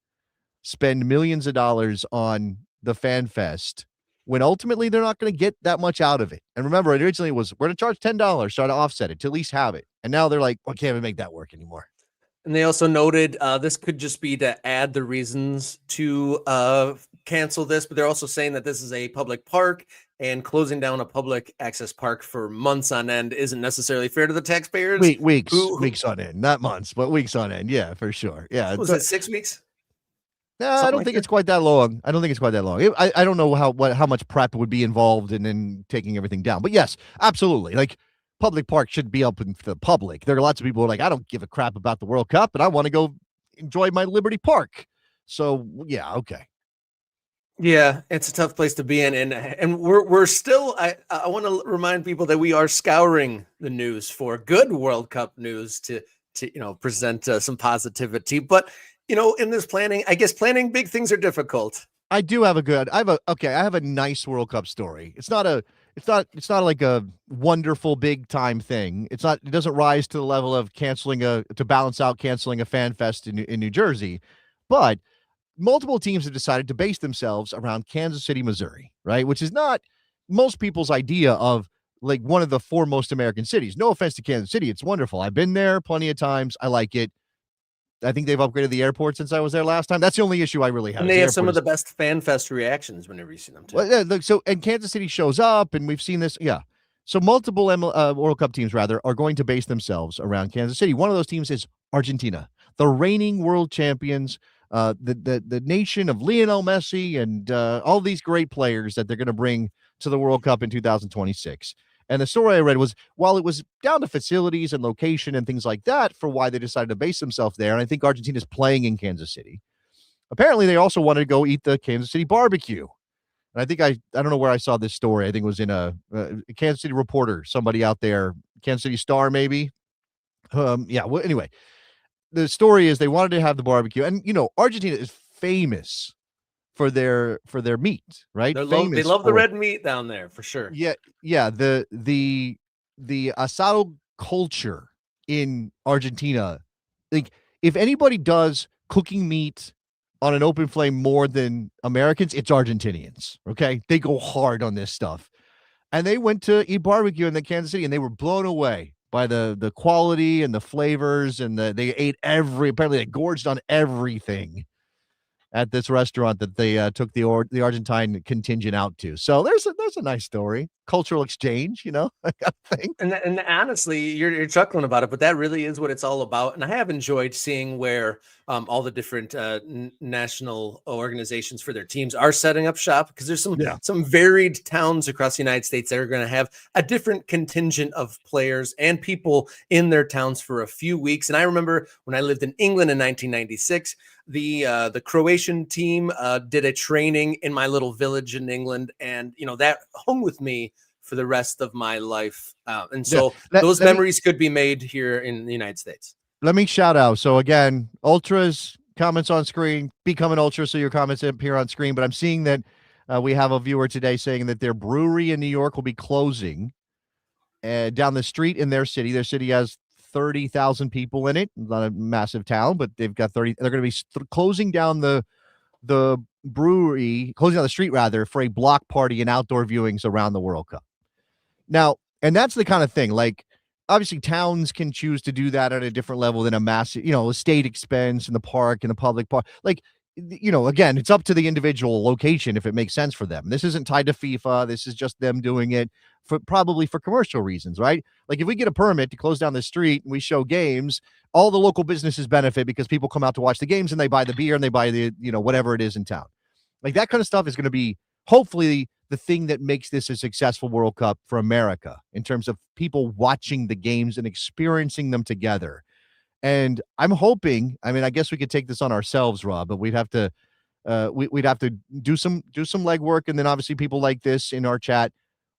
spend millions of dollars on the Fan Fest when ultimately they're not going to get that much out of it. And remember, originally it was, we're going to charge $10, try to offset it, to at least have it. And now they're like, well, can't even make that work anymore. And they also noted this could just be to add the reasons to cancel this, but they're also saying that this is a public park, and closing down a public access park for months on end isn't necessarily fair to the taxpayers. Weeks on end, not months, but weeks on end. Yeah, for sure. Yeah. Was it 6 weeks? No, I don't think it's quite that long. I don't think it's quite that long. I don't know how much prep would be involved in then taking everything down. But yes, absolutely. Like, public park should be open for the public. There are lots of people who are like, I don't give a crap about the World Cup, and I want to go enjoy my Liberty Park. So yeah, okay. Yeah, it's a tough place to be in, and we're still. I want to remind people that we are scouring the news for good World Cup news to present some positivity. But in this planning, I guess planning big things are difficult. I have a nice World Cup story. It's not like a wonderful big time thing. It doesn't rise to the level of canceling a Fanfest in New Jersey, but multiple teams have decided to base themselves around Kansas City, Missouri, right? Which is not most people's idea of like one of the foremost American cities. No offense to Kansas City. It's wonderful. I've been there plenty of times. I like it. I think they've upgraded the airport since I was there last time. That's the only issue I really have. And they have some of the best Fanfest reactions whenever you see them too. Well, yeah, look, and Kansas City shows up, and we've seen this. Yeah. So multiple World Cup teams, rather, are going to base themselves around Kansas City. One of those teams is Argentina, the reigning world champions, the nation of Lionel Messi and all these great players that they're going to bring to the World Cup in 2026. And the story I read was, while it was down to facilities and location and things like that for why they decided to base themselves there, and I think Argentina's playing in Kansas City, apparently they also wanted to go eat the Kansas City barbecue. And I think I don't know where I saw this story. I think it was in a Kansas City Reporter, somebody out there, Kansas City Star maybe. Yeah. Well, anyway, the story is they wanted to have the barbecue, and Argentina is famous for their meat, right? They love the red meat down there for sure. Yeah. The asado culture in Argentina, like, if anybody does cooking meat on an open flame more than Americans, it's Argentinians. Okay, they go hard on this stuff, and they went to eat barbecue in the Kansas City, and they were blown away by the quality and the flavors, and they ate apparently they gorged on everything at this restaurant that they took the Argentine contingent out to. So there's a nice story, cultural exchange, I think. And honestly, you're chuckling about it, but that really is what it's all about. And I have enjoyed seeing where all the different national organizations for their teams are setting up shop, because there's some varied towns across the United States that are going to have a different contingent of players and people in their towns for a few weeks. And I remember when I lived in England in 1996, the Croatian team did a training in my little village in England, and that hung with me for the rest of my life. And so those memories could be made here in the United States. Let me shout out. So again, Ultras, comments on screen, become an Ultra so your comments appear on screen. But I'm seeing that we have a viewer today saying that their brewery in New York will be closing down the street in their city. Their city has 30,000 people in it. Not a massive town, but they've got 30. They're going to be closing down the brewery, closing down the street rather, for a block party and outdoor viewings around the World Cup. Now, and that's the kind of thing, like, obviously towns can choose to do that at a different level than a massive, a state expense in the park and a public park. Like, again, it's up to the individual location if it makes sense for them. This isn't tied to FIFA. This is just them doing it probably for commercial reasons, right? Like, if we get a permit to close down the street and we show games, all the local businesses benefit because people come out to watch the games and they buy the beer and they buy the, whatever it is in town. Like, that kind of stuff is going to be hopefully the thing that makes this a successful World Cup for America in terms of people watching the games and experiencing them together. And I'm hoping, I guess we could take this on ourselves, Rob, but we'd have to do some legwork. And then obviously people like this in our chat,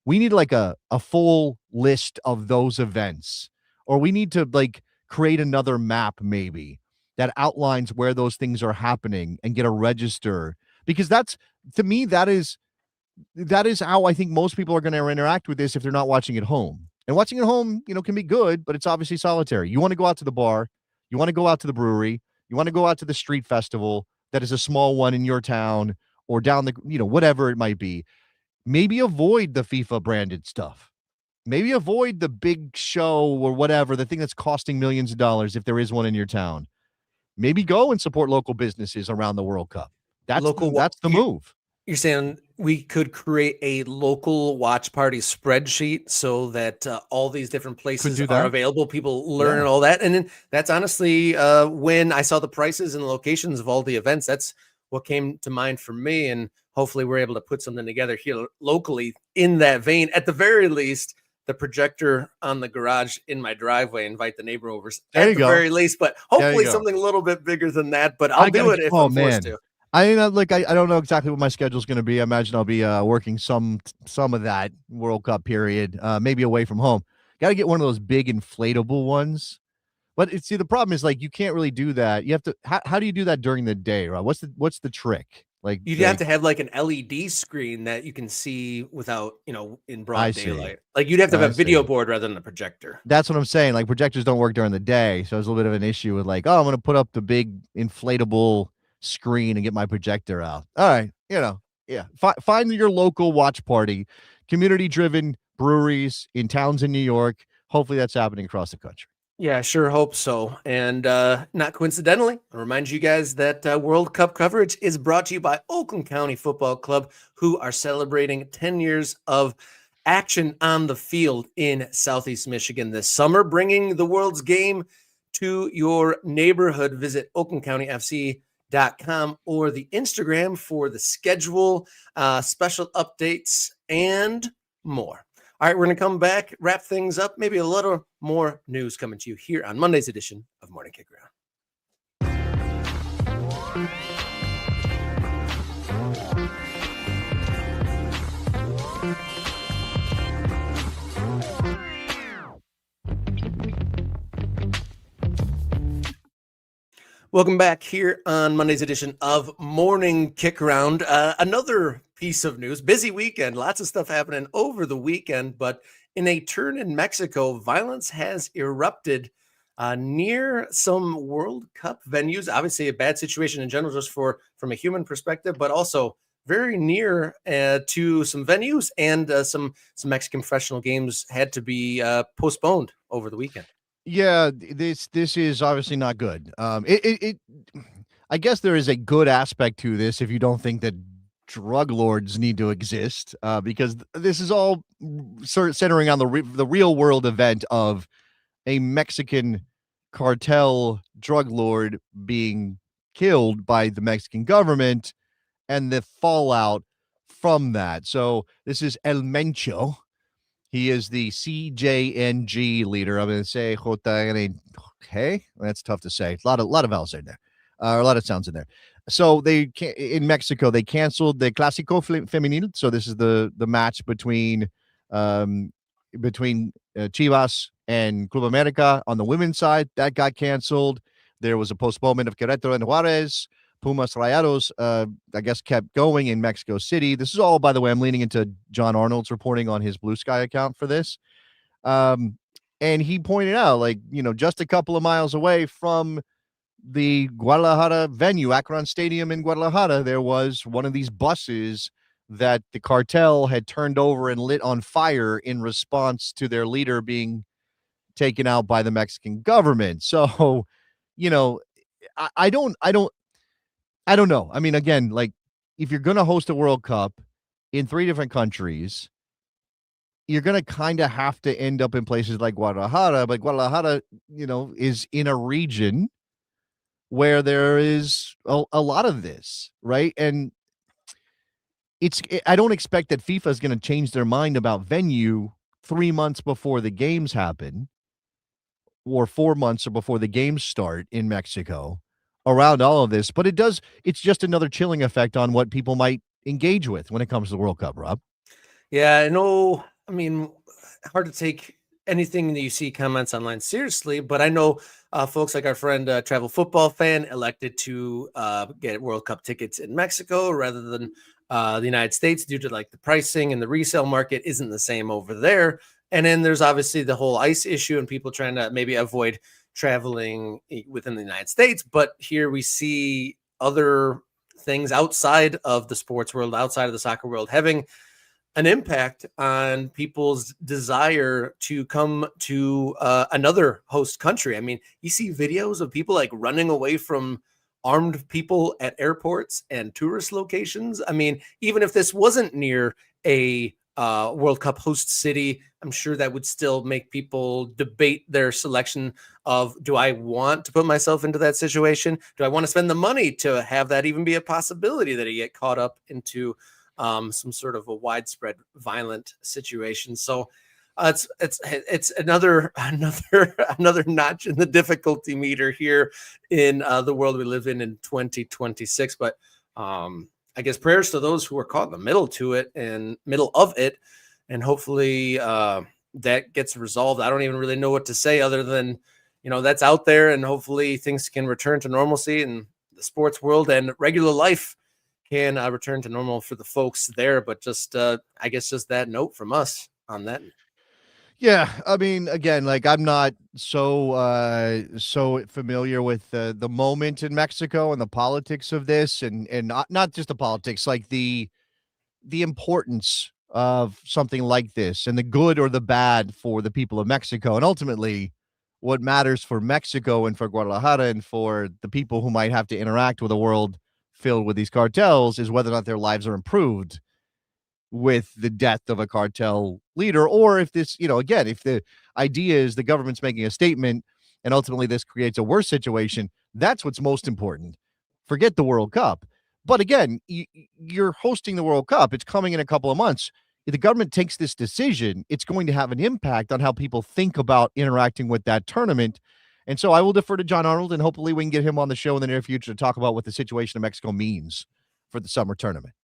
we need like a full list of those events, or we need to like create another map maybe that outlines where those things are happening and get a register, because to me, that is how I think most people are going to interact with this if they're not watching at home. And watching at home, can be good, but it's obviously solitary. You want to go out to the bar, you want to go out to the brewery, you want to go out to the street festival that is a small one in your town or down the, whatever it might be. maybe avoid the FIFA branded stuff. Maybe avoid the big show or whatever, the thing that's costing millions of dollars if there is one in your town. Maybe go and support local businesses around the World Cup. That's the move. You're saying we could create a local watch party spreadsheet so that all these different places are available. People learn all that. And then that's honestly when I saw the prices and the locations of all the events, that's what came to mind for me. And hopefully we're able to put something together here locally in that vein. At the very least, the projector on the garage in my driveway, invite the neighbor over at the very least, but hopefully something a little bit bigger than that. But I'll do it if I'm forced to. I don't know exactly what my schedule is going to be. I imagine I'll be working some of that World Cup period, maybe away from home. Got to get one of those big inflatable ones. But see, the problem is you can't really do that. You have to. How do you do that during the day, Rob? What's the trick? You'd have to have an LED screen that you can see without, in broad daylight. You'd have to have a video board rather than a projector. That's what I'm saying. Projectors don't work during the day, so it's a little bit of an issue with I'm going to put up the big inflatable screen and get my projector out. All right, find your local watch party, community-driven breweries in towns in New York. Hopefully, that's happening across the country. Yeah, sure hope so. And not coincidentally, I remind you guys that World Cup coverage is brought to you by Oakland County Football Club, who are celebrating 10 years of action on the field in Southeast Michigan this summer, bringing the world's game to your neighborhood. Visit oaklandcountyfc.com or the Instagram for the schedule, special updates, and more. All right, we're going to come back, wrap things up, maybe a little more news coming to you here on Monday's edition of Morning Kick Around. Welcome back here on Monday's edition of Morning Kick Around. Another piece of news, busy weekend, lots of stuff happening over the weekend, but in a turn in Mexico, violence has erupted near some World Cup venues. Obviously a bad situation in general, just from a human perspective, but also very near to some venues, and some Mexican professional games had to be postponed over the weekend. Yeah, this is obviously not good. I guess there is a good aspect to this if you don't think that drug lords need to exist, because this is all sort of centering on the real world event of a Mexican cartel drug lord being killed by the Mexican government and the fallout from that. So this is El Mencho. He is the CJNG leader. I'm going to say okay, that's tough to say. A lot of vowels in there, a lot of sounds in there. So in Mexico they canceled the Clásico Femenil. So this is the match between Chivas and Club America on the women's side. That got canceled. There was a postponement of Querétaro and Juárez. Pumas Rayados, I guess, kept going in Mexico City. This is all, by the way, I'm leaning into John Arnold's reporting on his Blue Sky account for this. And he pointed out, just a couple of miles away from the Guadalajara venue, Akron Stadium in Guadalajara, there was one of these buses that the cartel had turned over and lit on fire in response to their leader being taken out by the Mexican government. So, I don't know. I mean, again, if you're going to host a World Cup in 3 different countries, you're going to kind of have to end up in places like Guadalajara. But Guadalajara, is in a region where there is a lot of this, right? And I don't expect that FIFA is going to change their mind about venue 3 months before the games happen, or 4 months or before the games start in Mexico around all of this. But it's just another chilling effect on what people might engage with when it comes to the World Cup, Rob. Yeah, I know. I mean, hard to take anything that you see comments online seriously, but I know folks like our friend Travel Football Fan elected to get World Cup tickets in Mexico rather than the United States due to the pricing, and the resale market isn't the same over there. And then there's obviously the whole ICE issue and people trying to maybe avoid traveling within the United States. But here we see other things outside of the sports world, outside of the soccer world, having an impact on people's desire to come to another host country. I mean, you see videos of people like running away from armed people at airports and tourist locations. I mean, even if this wasn't near a World Cup host city, I'm sure that would still make people debate their selection of, do I want to put myself into that situation? Do I want to spend the money to have that even be a possibility that I get caught up into some sort of a widespread violent situation? So it's another notch in the difficulty meter here in the world we live in 2026. But I guess prayers to those who are caught in the middle of it, and hopefully that gets resolved. I don't even really know what to say other than, that's out there, and hopefully things can return to normalcy in the sports world and regular life can return to normal for the folks there. But just, I guess, just that note from us on that. Yeah, I mean, again, like I'm not so familiar with the moment in Mexico and the politics of this, and not just the politics, like the importance of something like this and the good or the bad for the people of Mexico, and ultimately what matters for Mexico and for Guadalajara and for the people who might have to interact with a world filled with these cartels is whether or not their lives are improved with the death of a cartel leader, or if this, again, if the idea is the government's making a statement and ultimately this creates a worse situation, that's what's most important. Forget the World Cup. But again, you're hosting the World Cup. It's coming in a couple of months. If the government takes this decision, it's going to have an impact on how people think about interacting with that tournament. And so I will defer to John Arnold, and hopefully we can get him on the show in the near future to talk about what the situation in Mexico means for the summer tournament.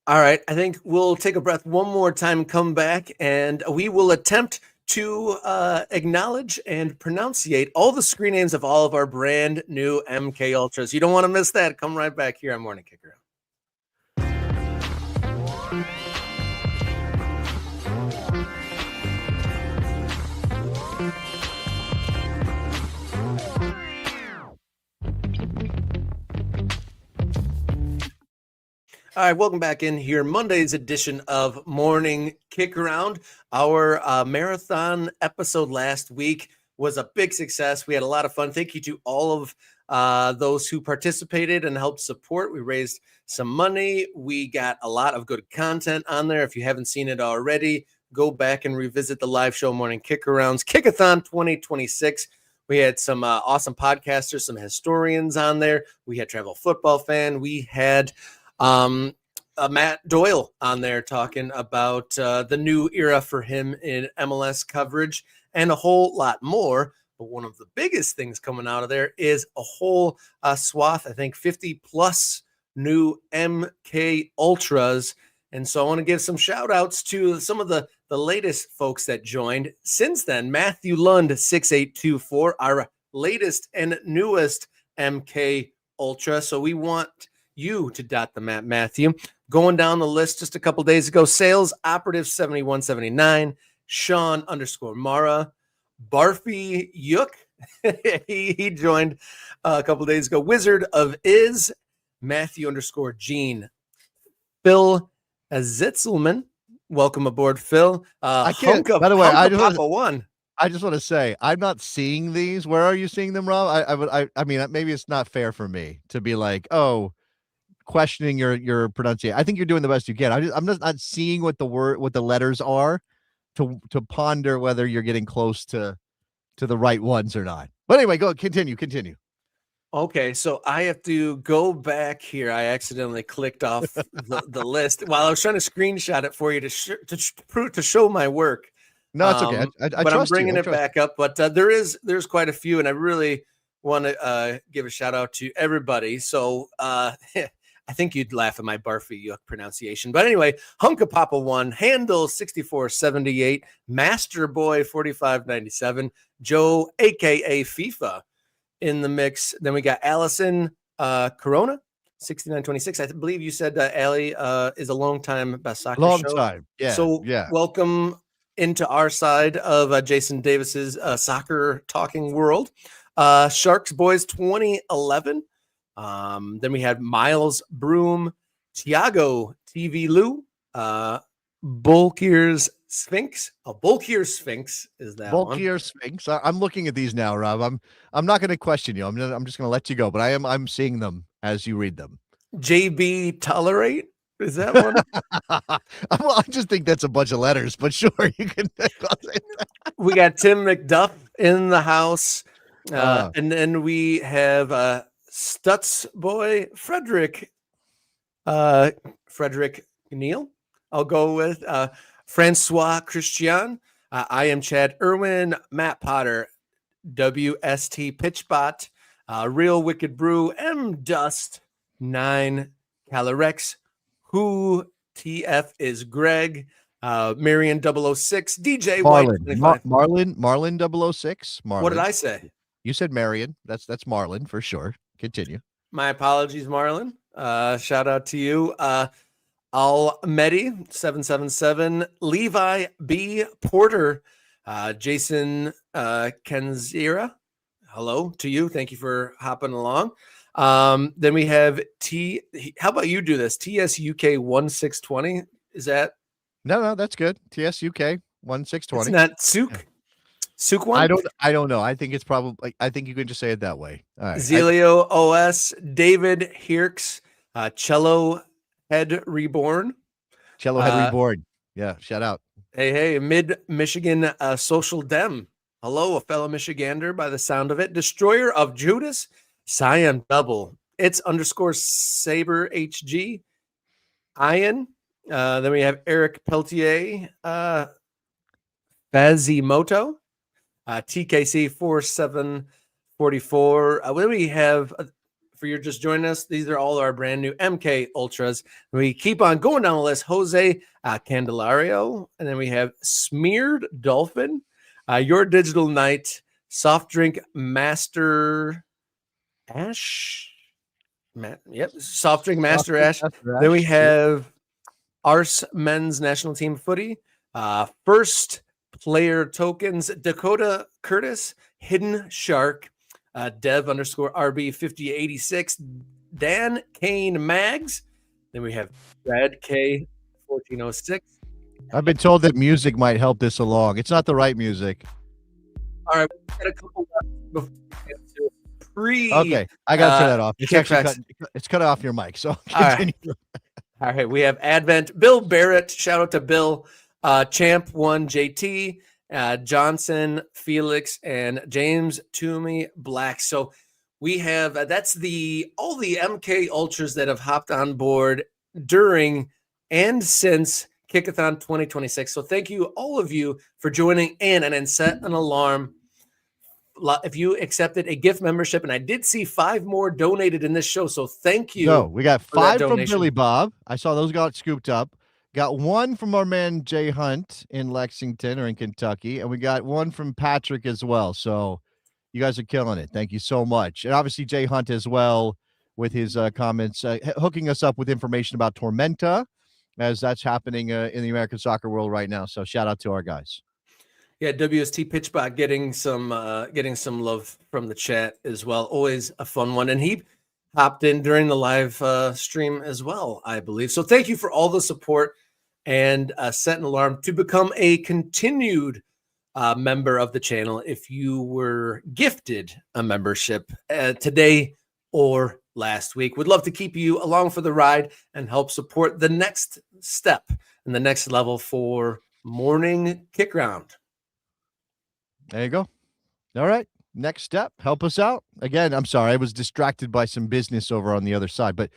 All right, I think we'll take a breath one more time, come back, and we will attempt to acknowledge and pronunciate all the screen names of all of our brand new MK Ultras. You don't want to miss that. Come right back here on Morning Kicker. All right, welcome back in here. Monday's edition of Morning Kick Around. Our marathon episode last week was a big success. We had a lot of fun. Thank you to all of those who participated and helped support. We raised some money. We got a lot of good content on there. If you haven't seen it already, go back and revisit the live show Morning Kick Arounds Kickathon 2026. We had some awesome podcasters, some historians on there. We had Travel Football Fan. We had Matt Doyle on there talking about the new era for him in MLS coverage and a whole lot more. But one of the biggest things coming out of there is a whole swath, I think 50 plus new MK Ultras. And so I want to give some shout outs to some of the latest folks that joined since then. Matthew Lund 6824, our latest and newest MK Ultra. So we want you to dot the map, Matthew. Going down the list just a couple days ago, Sales Operative 7179, Sean _Mara, Barfy Yuk, he joined a couple days ago. Wizard of Is, Matthew _Gene, Phil Zitzelman, welcome aboard, Phil. I can't. By the way, I just want to say I'm not seeing these. Where are you seeing them, Rob? I mean, maybe it's not fair for me to be like, oh, questioning your pronunciation. I think you're doing the best you can. I'm just not seeing what the letters are to ponder whether you're getting close to the right ones or not. But anyway, go continue. Okay, so I have to go back here. I accidentally clicked off the list while I was trying to screenshot it for you to show my work. No, it's okay. But I'm bringing it back up. But there's quite a few, and I really want to give a shout out to everybody. So I think you'd laugh at my Barfy Yuk pronunciation. But anyway, Hunka Papa 1, Handle 6478, Master Boy 4597, Joe, a.k.a. FIFA, in the mix. Then we got Allison Corona 6926. I believe you said Allie is a long-time Best Soccer show. Time. Yeah. So welcome into our side of Jason Davis's soccer talking world. Sharks Boys 2011. Then we had Miles Broom, Tiago TV Lou, Bulkier's Sphinx. A Bulkier Sphinx is that one. Bulkier Sphinx. I'm looking at these now, Rob. I'm not going to question you. I'm just going to let you go, but I'm seeing them as you read them. JB Tolerate. Is that one? I just think that's a bunch of letters, but sure, you can. We got Tim McDuff in the house. And then we have Stutz boy Frederick Neal. I'll go with Francois Christian. I am Chad Irwin, Matt Potter, WST Pitchbot, Real Wicked Brew, M Dust, 9 Calorex, Who TF is Greg, Marion 006, DJ Marlin. White 25. Marlin 006. Marlin. What did I say? You said Marion. That's Marlin for sure. Continue. My apologies, Marlon. Shout out to you. Al Medi 777, Levi B Porter, Jason Kenzira. Hello to you. Thank you for hopping along. Then we have how about you do this? TSUK 1620. Is that? No, that's good. TSUK 1620. It's not Souk. Souk one? I don't know. I think it's probably, I think you can just say it that way. All right. Zelio OS, David Hirks, Cello Head Reborn. Cello Head Reborn. Yeah, shout out. Hey, Mid Michigan Social Dem. Hello, a fellow Michigander by the sound of it. Destroyer of Judas, Cyan Double. It's _Saber HG. Ian. Then we have Eric Peltier, Fazimoto, TKC 4744. What do we have for you just joining us? These are all our brand new MK Ultras. We keep on going down the list. Jose Candelario, and then we have Smeared Dolphin, Your Digital Knight, Soft Drink Master Ash. Soft Drink Master Ash. Then we have Ars Men's National Team Footy, First Player Tokens, Dakota Curtis, Hidden Shark, Dev _RB 5086, Dan Kane Mags. Then we have Brad K 1406. I've been told that music might help this along. It's not the right music. All right, we got a couple before we get to Okay, I got to turn that off. It's actually cut off your mic. So continue. All right, we have Advent, Bill Barrett. Shout out to Bill, Champ One JT, Johnson, Felix, and James Toomey Black. So we have that's all the MK Ultras that have hopped on board during and since Kickathon 2026. So thank you, all of you, for joining in, and then set an alarm if you accepted a gift membership. And I did see 5 more donated in this show, so thank you. No, we got 5 from Billy Bob. I saw those got scooped up. Got 1 from our man Jay Hunt in Lexington or in Kentucky, and we got 1 from Patrick as well. So you guys are killing it. Thank you so much. And obviously Jay Hunt as well with his comments, hooking us up with information about Tormenta, as that's happening in the American soccer world right now. So shout out to our guys. Yeah, WST Pitchbot getting some love from the chat as well. Always a fun one. And he hopped in during the live stream as well, I believe. So thank you for all the support, and set an alarm to become a continued member of the channel if you were gifted a membership today or last week. We'd love to keep you along for the ride and help support the next step and the next level for Morning Kick Round. There you go. All right. Next step. Help us out. Again, I'm sorry. I was distracted by some business over on the other side. But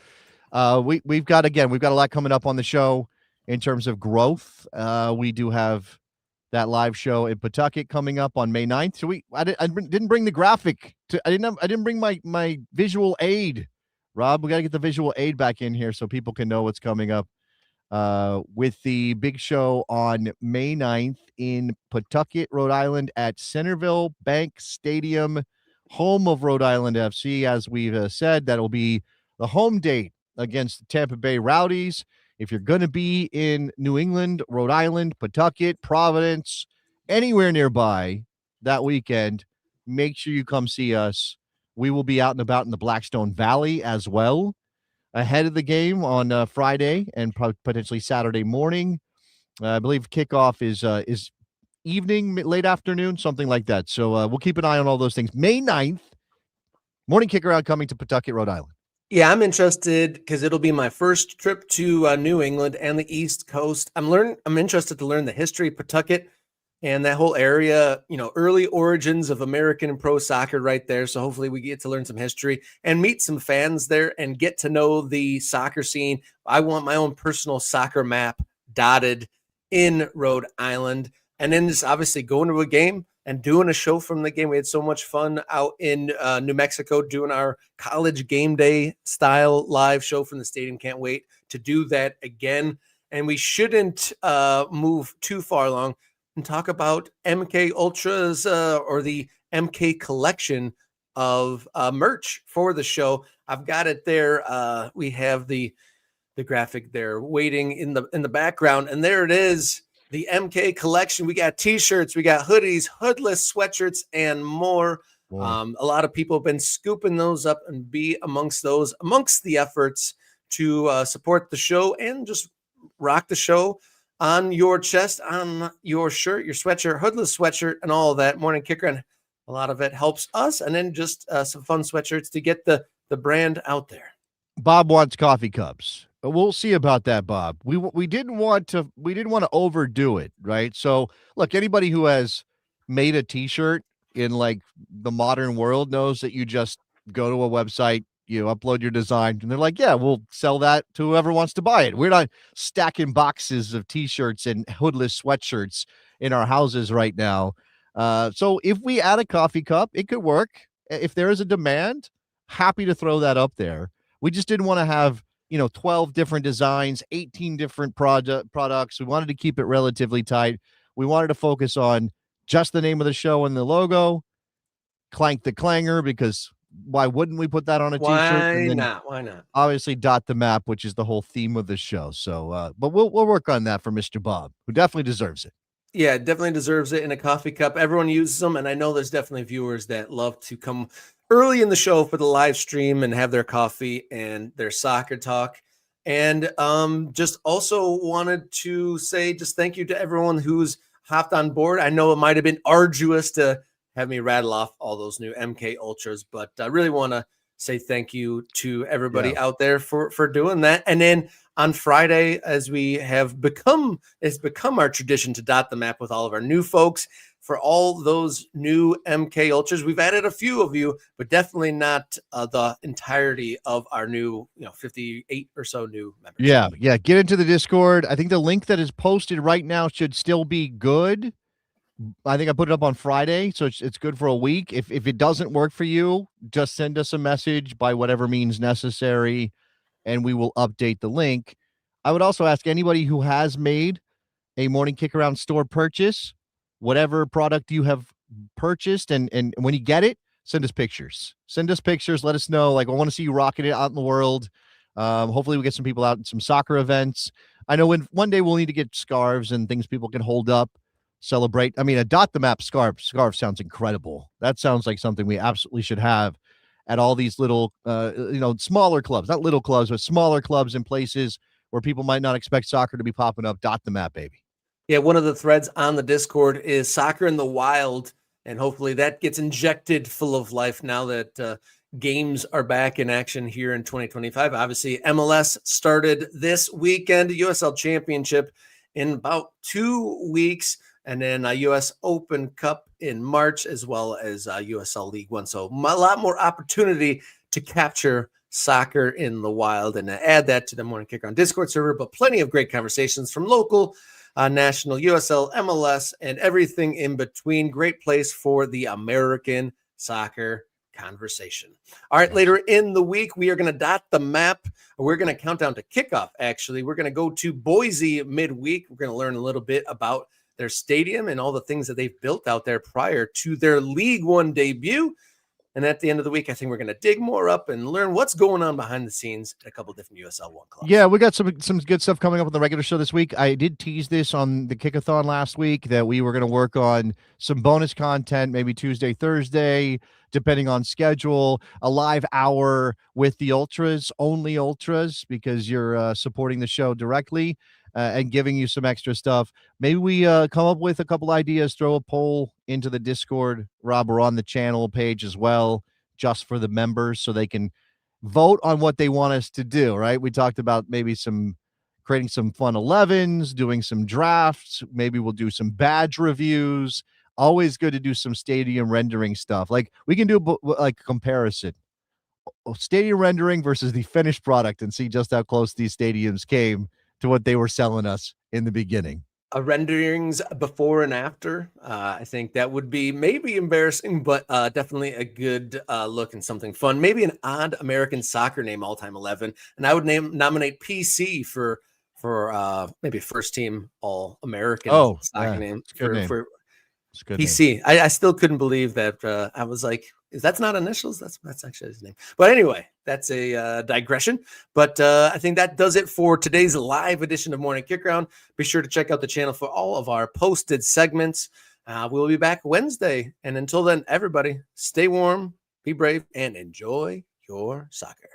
we've got a lot coming up on the show in terms of growth. We do have that live show in Pawtucket coming up on May 9th. So I didn't bring the graphic. I didn't bring my visual aid. Rob, we got to get the visual aid back in here so people can know what's coming up with the big show on May 9th in Pawtucket, Rhode Island at Centerville Bank Stadium, home of Rhode Island FC. As we've said, that'll be the home date against the Tampa Bay Rowdies. If you're going to be in New England, Rhode Island, Pawtucket, Providence, anywhere nearby that weekend, make sure you come see us. We will be out and about in the Blackstone Valley as well ahead of the game on Friday and potentially Saturday morning. I believe kickoff is evening, late afternoon, something like that. So we'll keep an eye on all those things. May 9th, morning kick around coming to Pawtucket, Rhode Island. Yeah, I'm interested because it'll be my first trip to New England and the East Coast. I'm interested to learn the history of Pawtucket and that whole area, early origins of American and pro soccer right there. So hopefully we get to learn some history and meet some fans there and get to know the soccer scene. I want my own personal soccer map dotted in Rhode Island. And then just obviously going to a game and doing a show from the game. We had so much fun out in New Mexico doing our college game day style live show from the stadium. Can't wait to do that again. And we shouldn't move too far along and talk about MK Ultras or the MK collection of merch for the show. I've got it there. We have the graphic there waiting in the background, and there it is. The MK collection. We got t-shirts, we got hoodies, hoodless sweatshirts, and more. A lot of people have been scooping those up and be amongst the efforts to support the show and just rock the show on your chest, on your shirt, your sweatshirt, hoodless sweatshirt, and all of that. Morning Kicker, and a lot of it helps us. And then just some fun sweatshirts to get the brand out there. Bob wants coffee cups. We'll see about that, Bob. We didn't want to overdo it, right? So look, anybody who has made a t-shirt in like the modern world knows that you just go to a website, you upload your design, and they're like, yeah, we'll sell that to whoever wants to buy it. We're not stacking boxes of t-shirts and hoodless sweatshirts in our houses right now. So if we add a coffee cup, it could work. If there is a demand, happy to throw that up there. We just didn't want to have 12 different designs, 18 different products. We wanted to keep it relatively tight. We wanted to focus on just the name of the show and the logo, Clank the Clanger, because why wouldn't we put that on a t-shirt? Why not? Obviously, Dot the Map, which is the whole theme of the show. So, but we'll work on that for Mr. Bob, who definitely deserves it. Yeah, definitely deserves it in a coffee cup. Everyone uses them, and I know there's definitely viewers that love to come early in the show for the live stream and have their coffee and their soccer talk. And just also wanted to say just thank you to everyone who's hopped on board. I know it might have been arduous to have me rattle off all those new MK Ultras, but I really want to say thank you to everybody out there for doing that. And then on Friday, as it's become our tradition to dot the map with all of our new folks. For all those new MK Ultras, we've added a few of you, but definitely not the entirety of our new, 58 or so new members. Yeah. Get into the Discord. I think the link that is posted right now should still be good. I think I put it up on Friday, so it's good for a week. If it doesn't work for you, just send us a message by whatever means necessary, and we will update the link. I would also ask anybody who has made a Morning Kick Around store purchase, whatever product you have purchased, and when you get it, send us pictures. Send us pictures. Let us know. Like, I want to see you rocking it out in the world. Hopefully we get some people out in some soccer events. I know one day we'll need to get scarves and things people can hold up, celebrate. I mean, a Dot the Map scarf sounds incredible. That sounds like something we absolutely should have at all these little, smaller clubs, not little clubs, but smaller clubs in places where people might not expect soccer to be popping up. Dot the Map, baby. Yeah, one of the threads on the Discord is soccer in the wild, and hopefully that gets injected full of life now that games are back in action here in 2025. Obviously, MLS started this weekend, USL Championship in about 2 weeks, and then a US Open Cup in March, as well as USL League One. So a lot more opportunity to capture soccer in the wild and add that to the Morning Kicker on Discord server, but plenty of great conversations from local, national, USL, MLS, and everything in between. Great place for the American soccer conversation. All right, later in the week, we are going to dot the map. We're going to count down to kickoff, actually. We're going to go to Boise midweek. We're going to learn a little bit about their stadium and all the things that they've built out there prior to their League One debut. And at the end of the week, I think we're going to dig more up and learn what's going on behind the scenes at a couple different USL One clubs. Yeah, we got some good stuff coming up on the regular show this week. I did tease this on the Kickathon last week that we were going to work on some bonus content, maybe Tuesday, Thursday, depending on schedule, a live hour with the Ultras, only Ultras, because you're supporting the show directly. and giving you some extra stuff. Maybe we come up with a couple ideas, throw a poll into the Discord, Rob, or on the channel page as well, just for the members so they can vote on what they want us to do, right? We talked about maybe creating some fun 11s, doing some drafts. Maybe we'll do some badge reviews. Always good to do some stadium rendering stuff. Like we can do like a comparison. Stadium rendering versus the finished product and see just how close these stadiums came to what they were selling us in the beginning. Renderings before and after. I think that would be maybe embarrassing, but definitely a good look and something fun. Maybe an odd American soccer name, all-time 11, and I would nominate PC for maybe first team All-American soccer name for PC. Name. I still couldn't believe that. I was like, that's not initials. That's actually his name. But anyway, that's a digression. But I think that does it for today's live edition of Morning Kick Around. Be sure to check out the channel for all of our posted segments. We'll be back Wednesday. And until then, everybody, stay warm, be brave, and enjoy your soccer.